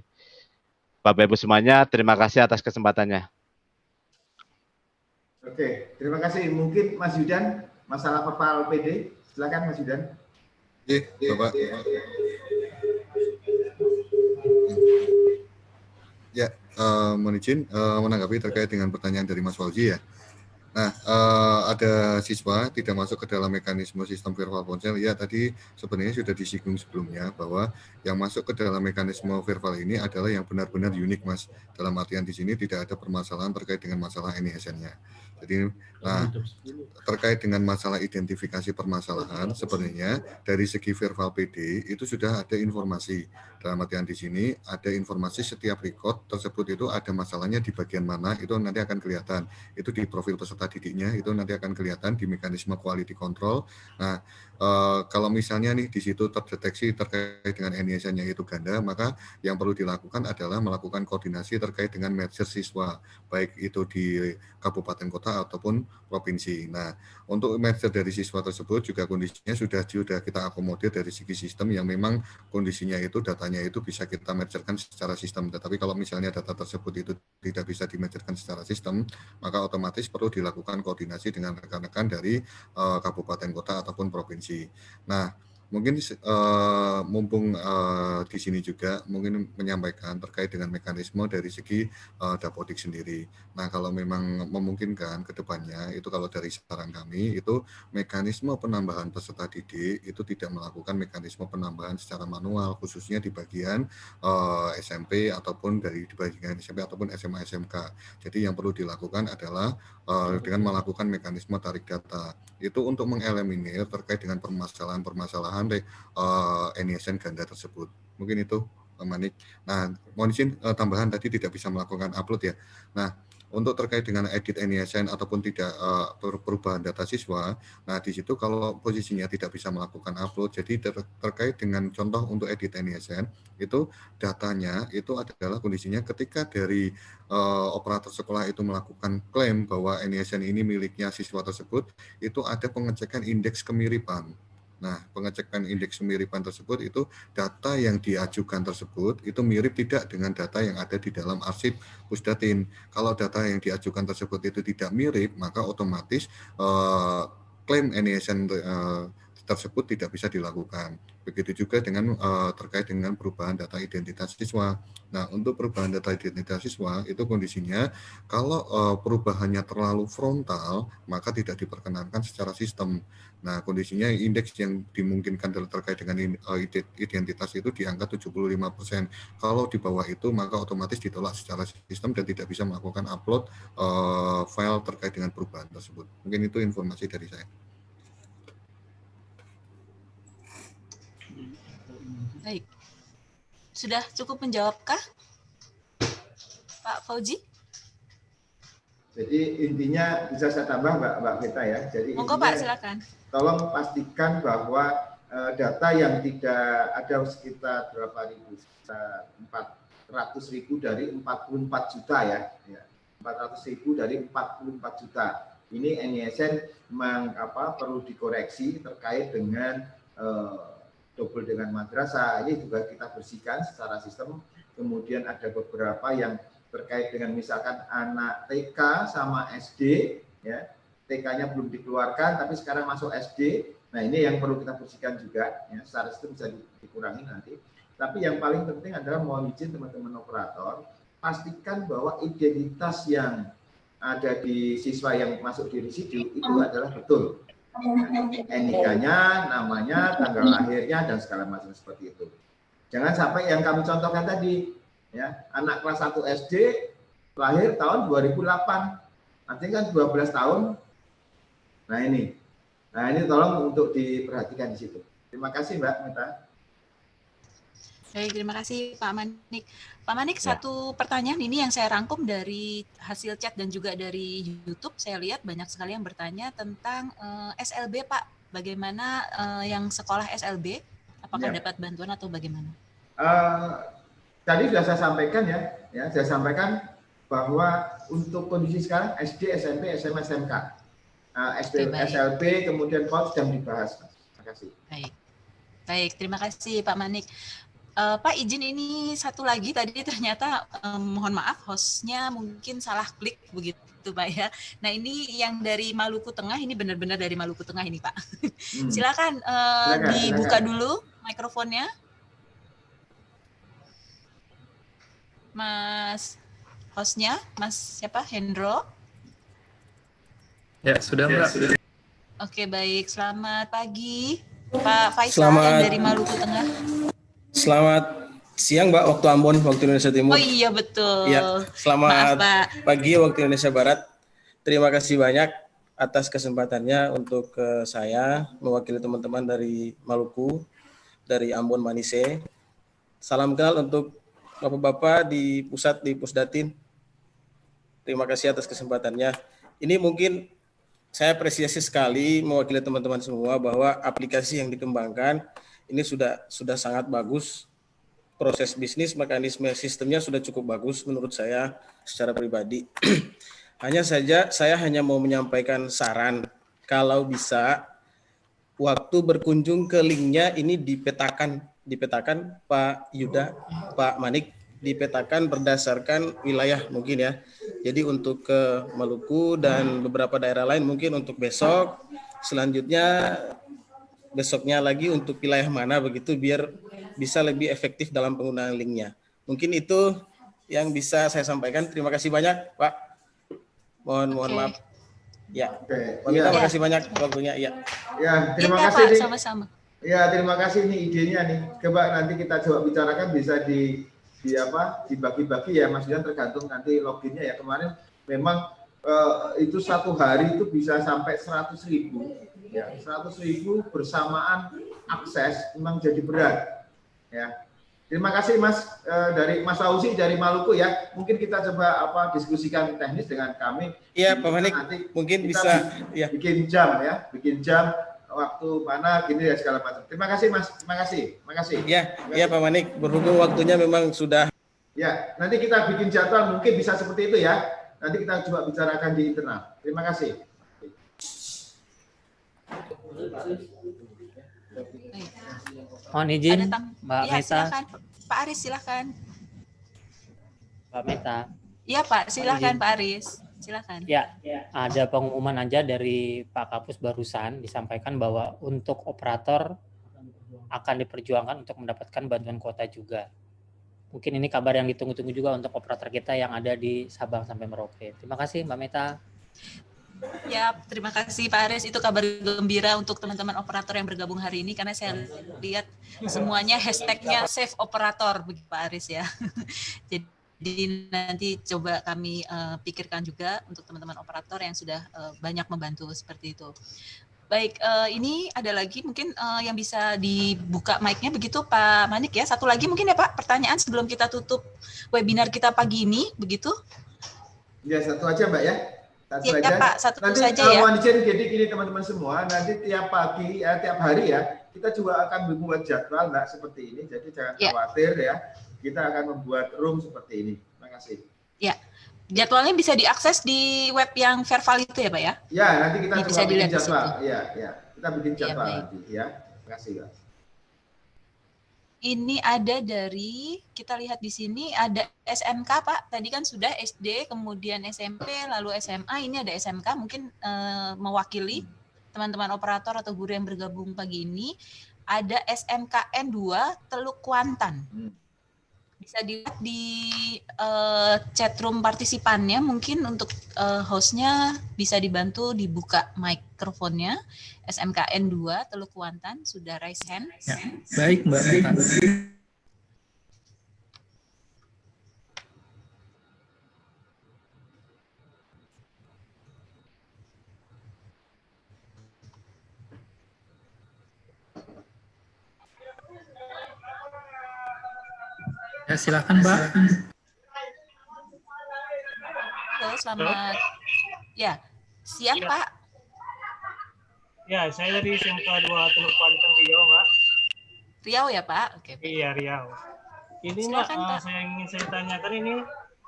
Bapak Ibu semuanya. Terima kasih atas kesempatannya. Oke, terima kasih. Mungkin Mas Yudan, masalah verbal PD, silakan Mas Yudan. Bapak. Ya, mohon izin menanggapi terkait dengan pertanyaan dari Mas Fauzi ya. Nah, ada siswa tidak masuk ke dalam mekanisme sistem verbal ponsel. Ya, tadi sebenarnya sudah disinggung sebelumnya bahwa yang masuk ke dalam mekanisme verbal ini adalah yang benar-benar unik, Mas. Dalam artian di sini tidak ada permasalahan terkait dengan masalah NISN-nya. Jadi, nah, terkait dengan masalah identifikasi permasalahan, sebenarnya dari segi verbal PD itu sudah ada informasi. Dalam artian di sini ada informasi setiap record tersebut itu ada masalahnya di bagian mana, itu nanti akan kelihatan. Itu di profil peserta didiknya, itu nanti akan kelihatan di mekanisme quality control. Nah, kalau misalnya nih di situ terdeteksi terkait dengan NISN-nya itu ganda, maka yang perlu dilakukan adalah melakukan koordinasi terkait dengan merger siswa, baik itu di kabupaten kota ataupun provinsi. Nah, untuk merger dari siswa tersebut juga kondisinya sudah kita akomodir dari segi sistem yang memang kondisinya itu datanya itu bisa kita mergerkan secara sistem. Tetapi kalau misalnya data tersebut itu tidak bisa dimergerkan secara sistem, maka otomatis perlu dilakukan koordinasi dengan rekan-rekan dari kabupaten kota ataupun provinsi. Nah, mungkin mumpung di sini juga mungkin menyampaikan terkait dengan mekanisme dari segi Dapodik sendiri. Nah, kalau memang memungkinkan ke depannya itu kalau dari saran kami itu mekanisme penambahan peserta didik itu tidak melakukan mekanisme penambahan secara manual khususnya di bagian SMP ataupun di bagian SMP ataupun SMA SMK. Jadi yang perlu dilakukan adalah dengan melakukan mekanisme tarik data. Itu untuk mengeliminir terkait dengan permasalahan-permasalahan NISN ganda tersebut. Mungkin itu, Pak Manik. Nah, mohon izin tambahan tadi tidak bisa melakukan upload ya. Nah, untuk terkait dengan edit NISN ataupun tidak perubahan data siswa, nah di situ kalau posisinya tidak bisa melakukan upload, jadi terkait dengan contoh untuk edit NISN, itu datanya itu adalah kondisinya ketika dari operator sekolah itu melakukan klaim bahwa NISN ini miliknya siswa tersebut, itu ada pengecekan indeks kemiripan. Nah, pengecekan indeks kemiripan tersebut itu data yang diajukan tersebut itu mirip tidak dengan data yang ada di dalam arsip Pusdatin. Kalau data yang diajukan tersebut itu tidak mirip, maka otomatis klaim NISN tersebut tidak bisa dilakukan. Begitu juga dengan terkait dengan perubahan data identitas siswa. Nah, untuk perubahan data identitas siswa itu kondisinya kalau perubahannya terlalu frontal, maka tidak diperkenankan secara sistem. Nah, kondisinya indeks yang dimungkinkan terkait dengan identitas itu di angka 75%. Kalau di bawah itu, maka otomatis ditolak secara sistem dan tidak bisa melakukan upload file terkait dengan perubahan tersebut. Mungkin itu informasi dari saya. Baik. Sudah cukup menjawabkah, Pak Fauzi? Jadi intinya bisa saya tambah Mbak Vita ya. Jadi monggo Pak, silakan. Tolong pastikan bahwa data yang tidak ada sekitar berapa ribu, sekitar 400.000 dari 44 juta ya. 400.000 dari 44 juta. Ini NISN memang perlu dikoreksi terkait dengan double dengan madrasah. Ini juga kita bersihkan secara sistem. Kemudian ada beberapa yang terkait dengan misalkan anak TK sama SD, ya TK-nya belum dikeluarkan, tapi sekarang masuk SD. Nah ini yang perlu kita bersihkan juga, ya, secara sistem bisa dikurangi nanti. Tapi yang paling penting adalah mohon izin teman-teman operator, pastikan bahwa identitas yang ada di siswa yang masuk di residu itu adalah betul. NIK-nya, namanya, tanggal lahirnya, dan segala macam seperti itu. Jangan sampai yang kami contohkan tadi, ya, anak kelas 1 SD lahir tahun 2008, nanti kan 12 tahun. Nah ini tolong untuk diperhatikan di situ. Terima kasih Mbak Mita. Baik, terima kasih Pak Manik. Pak Manik, satu pertanyaan ini yang saya rangkum dari hasil chat dan juga dari YouTube. Saya lihat banyak sekali yang bertanya tentang SLB Pak. Bagaimana yang sekolah SLB? Apakah dapat bantuan atau bagaimana? Tadi sudah saya sampaikan ya, saya sampaikan bahwa untuk kondisi sekarang SD, SMP, SMA, SMK, SLB kemudian PAUD sedang dibahas. Terima kasih. Baik, terima kasih Pak Manik. Pak izin ini satu lagi tadi ternyata mohon maaf hostnya mungkin salah klik begitu Pak ya. Nah ini yang dari Maluku Tengah, ini benar-benar dari Maluku Tengah ini Pak. Silakan dibuka dulu mikrofonnya. Mas hostnya, Mas siapa? Hendro. Ya, sudah Mbak. Oke, baik. Selamat pagi, Pak Faisal Selamat. yang dari Maluku Tengah. Selamat siang Mbak, waktu Ambon, waktu Indonesia Timur. Oh iya, betul. Iya, Maaf, selamat Pak. pagi waktu Indonesia Barat. Terima kasih banyak atas kesempatannya untuk saya mewakili teman-teman dari Maluku, dari Ambon Manise. Salam kenal untuk Bapak-bapak di pusat, di Pusdatin. Terima kasih atas kesempatannya. Ini mungkin saya apresiasi sekali mewakili teman-teman semua bahwa aplikasi yang dikembangkan ini sudah sangat bagus. Proses bisnis, mekanisme sistemnya sudah cukup bagus menurut saya secara pribadi. Hanya saja saya hanya mau menyampaikan saran kalau bisa waktu berkunjung ke linknya ini dipetakan Pak Yuda, Pak Manik, dipetakan berdasarkan wilayah mungkin ya. Jadi untuk ke Maluku dan beberapa daerah lain mungkin untuk besok, selanjutnya besoknya lagi untuk wilayah mana begitu biar bisa lebih efektif dalam penggunaan linknya. Mungkin itu yang bisa saya sampaikan. Terima kasih banyak Pak. Mohon maaf. Ya. Pak Mita, terima kasih banyak waktunya. Ya. Ya, terima Iya, kasih Pak, nih. sama-sama. Ya, terima kasih nih idenya nih. Coba nanti kita coba bicarakan bisa dibagi-bagi ya, maksudnya tergantung nanti loginnya ya. Kemarin memang itu satu hari itu bisa sampai 100.000 ya, 100.000 bersamaan akses memang jadi berat ya. Terima kasih Mas dari Mas Ausi dari Maluku ya. Mungkin kita coba diskusikan teknis dengan kami. Iya Pak Manik, nanti mungkin kita bisa ya. bikin jam waktu mana gini ya segala macam. Terima kasih Mas, terima kasih. Ya Pak Manik, berhubung waktunya memang sudah. Ya, nanti kita bikin jadwal mungkin bisa seperti itu ya. Nanti kita coba bicarakan di internal. Terima kasih. Mohon izin, Mbak Ya, Meta. silakan. Pak Aris, silakan. Mbak Meta. Iya Pak, silakan izin. Pak Aris. Silakan. Ya, ada pengumuman aja dari Pak Kapus barusan disampaikan bahwa untuk operator akan diperjuangkan untuk mendapatkan bantuan kuota juga. Mungkin ini kabar yang ditunggu-tunggu juga untuk operator kita yang ada di Sabang sampai Merauke. Terima kasih Mbak Meta. Ya, terima kasih Pak Aris. Itu kabar gembira untuk teman-teman operator yang bergabung hari ini karena saya lihat semuanya hashtagnya save operator begitu Pak Aris ya. Jadi nanti coba kami pikirkan juga untuk teman-teman operator yang sudah banyak membantu seperti itu. Baik, ini ada lagi mungkin yang bisa dibuka mic-nya begitu Pak Manik ya. Satu lagi mungkin ya Pak, pertanyaan sebelum kita tutup webinar kita pagi ini begitu. Ya, satu aja Mbak ya. Satu Ya, aja. Pak, satu nanti, saja ya. Mohon izin, jadi gini teman-teman semua, nanti tiap pagi, tiap hari ya, kita juga akan membuat jadwal Mbak seperti ini. Jadi jangan khawatir ya, kita akan membuat room seperti ini. Terima kasih. Ya, jadwalnya bisa diakses di web yang Verval itu ya Pak ya? Ya, nanti kita bisa coba bikin dilihat di jadwal. situ. Ya, kita bikin jadwal baik. nanti ya. Terima kasih Mbak. Ini ada dari, kita lihat di sini ada SMK Pak, tadi kan sudah SD, kemudian SMP, lalu SMA, ini ada SMK, mungkin mewakili teman-teman operator atau guru yang bergabung pagi ini, ada SMKN 2 Teluk Kuantan. Bisa dilihat di chatroom partisipannya, mungkin untuk hostnya bisa dibantu dibuka mikrofonnya. SMKN 2 Teluk Kuantan sudah raise hand. Ya, baik Mbak Meta. Ya, silakan Mbak. Halo, selamat. Ya, siang Ya. Pak. Ya, saya dari SMK 2 Teluk Kuantan Riau, Mbak. Riau ya Pak? Oke. Iya, Riau. Ini Silakan, Mbak, Pak. saya ingin saya tanyakan ini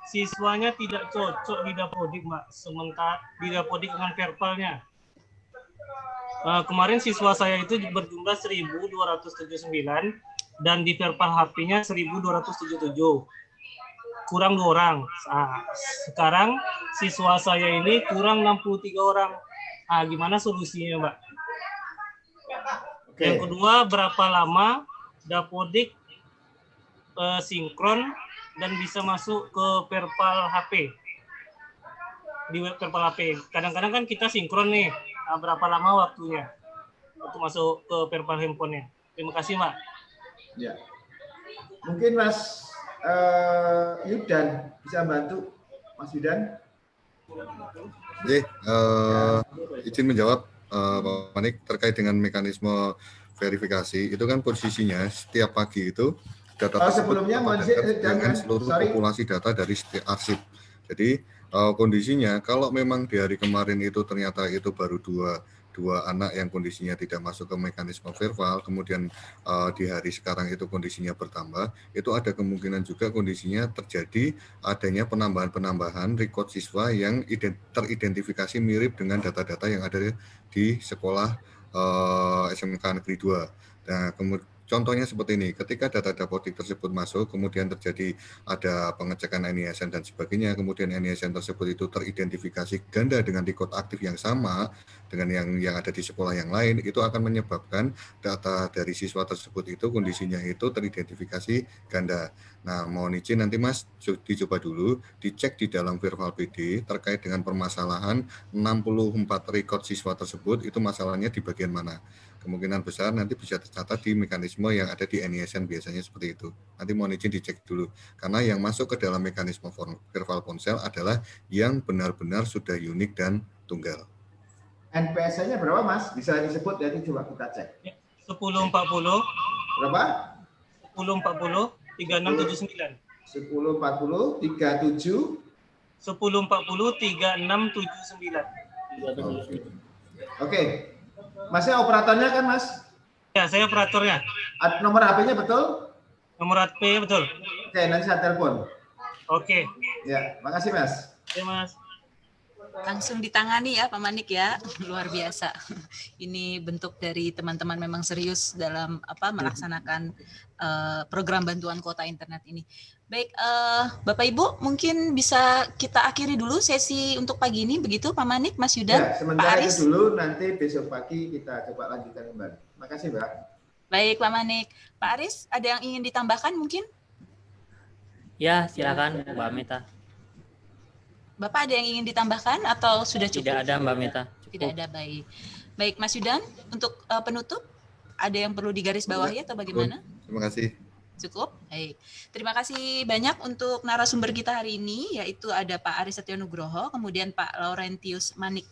siswanya tidak cocok di Dapodik, Mbak. Sementara di Dapodik dengan verbalnya. Kemarin siswa saya itu berjumlah 1.279 dan di verbal HP-nya 1.277. Kurang 2 orang. Nah, sekarang siswa saya ini kurang 63 orang. Gimana solusinya, Mbak? Yang kedua, berapa lama Dapodik sinkron dan bisa masuk ke verbal HP? di web verbal HP. Kadang-kadang kan kita sinkron nih, berapa lama waktunya untuk masuk ke verbal handphonenya. Terima kasih, Mbak. Ya. Mungkin Mas Yudan bisa bantu, Mas Yudan. Oke, izin menjawab Pak Manik terkait dengan mekanisme verifikasi. Itu kan posisinya setiap pagi itu data tersebut sebelumnya dengan seluruh populasi data dari setiap arsip. Jadi kondisinya kalau memang di hari kemarin itu ternyata itu baru dua anak yang kondisinya tidak masuk ke mekanisme verbal, kemudian di hari sekarang itu kondisinya bertambah, itu ada kemungkinan juga kondisinya terjadi adanya penambahan record siswa yang teridentifikasi mirip dengan data-data yang ada di sekolah SMK Negeri 2. Nah, contohnya seperti ini, ketika data dapodik tersebut masuk, kemudian terjadi ada pengecekan NISN dan sebagainya, kemudian NISN tersebut itu teridentifikasi ganda dengan record aktif yang sama dengan yang ada di sekolah yang lain, itu akan menyebabkan data dari siswa tersebut itu kondisinya itu teridentifikasi ganda. Nah, mohon izin nanti Mas dicoba dulu, dicek di dalam verbal PD terkait dengan permasalahan 64 record siswa tersebut, itu masalahnya di bagian mana. Kemungkinan besar nanti bisa tercatat di mekanisme yang ada di NISN biasanya seperti itu. Nanti mohon izin dicek dulu. Karena yang masuk ke dalam mekanisme verbal ponsel adalah yang benar-benar sudah unik dan tunggal. NPS-nya berapa, Mas? Bisa disebut, jadi coba kita cek. 1040. Berapa? 1040 3679. 1040 37 1040 3679. Oke. Masnya operatornya kan, Mas? Ya, saya operatornya. Nomor HP-nya betul? Nomor HP betul. Oke, nanti saya telepon. Oke. Ya, makasih, Mas. Oke, Mas. Langsung ditangani ya Pak Manik ya, luar biasa. Ini bentuk dari teman-teman memang serius dalam melaksanakan program bantuan kuota internet ini. Baik, Bapak Ibu mungkin bisa kita akhiri dulu sesi untuk pagi ini, begitu Pak Manik, Mas Yudan, Ya, sementara Pak Aris. itu dulu, nanti besok pagi kita coba lanjutkan kembali. Makasih, Mbak. Baik Pak Manik. Pak Aris, ada yang ingin ditambahkan mungkin? Ya, silakan Mbak Mita. Bapak ada yang ingin ditambahkan atau sudah cukup? Tidak ada Mbak Mita. Tidak ada, baik. Baik Mas Yudan, untuk penutup, ada yang perlu digarisbawahi atau bagaimana? Terima kasih. Cukup? Baik. Terima kasih banyak untuk narasumber kita hari ini, yaitu ada Pak Aris Setyo Nugroho, kemudian Pak Laurentius Manik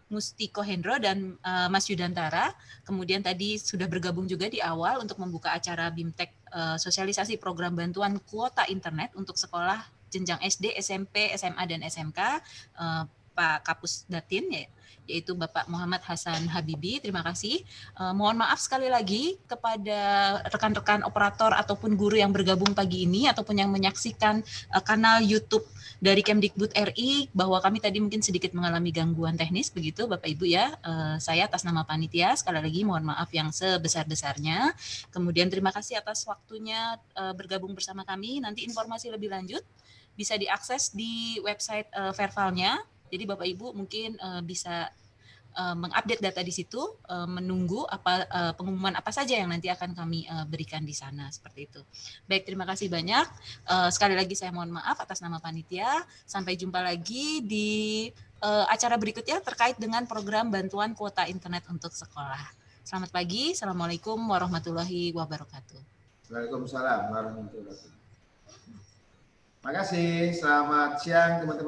Mustiko Hendro, dan Mas Yudantara. Kemudian tadi sudah bergabung juga di awal untuk membuka acara BIMTEK sosialisasi program bantuan kuota internet untuk sekolah jenjang SD, SMP, SMA, dan SMK, Pak Kapus Datin, yaitu Bapak Muhammad Hasan Habibi. Terima kasih. Mohon maaf sekali lagi kepada rekan-rekan operator ataupun guru yang bergabung pagi ini ataupun yang menyaksikan kanal YouTube dari Kemdikbud RI, bahwa kami tadi mungkin sedikit mengalami gangguan teknis, begitu Bapak Ibu ya. Saya atas nama panitia sekali lagi mohon maaf yang sebesar-besarnya. Kemudian terima kasih atas waktunya bergabung bersama kami. Nanti informasi lebih lanjut bisa diakses di website Vervalnya. Jadi Bapak Ibu mungkin bisa mengupdate data di situ, menunggu pengumuman apa saja yang nanti akan kami berikan di sana, seperti itu. Baik, terima kasih banyak. Sekali lagi saya mohon maaf atas nama panitia. Sampai jumpa lagi di acara berikutnya terkait dengan program bantuan kuota internet untuk sekolah. Selamat pagi. Assalamualaikum warahmatullahi wabarakatuh. Waalaikumsalam warahmatullahi wabarakatuh. Terima kasih. Selamat siang teman-teman.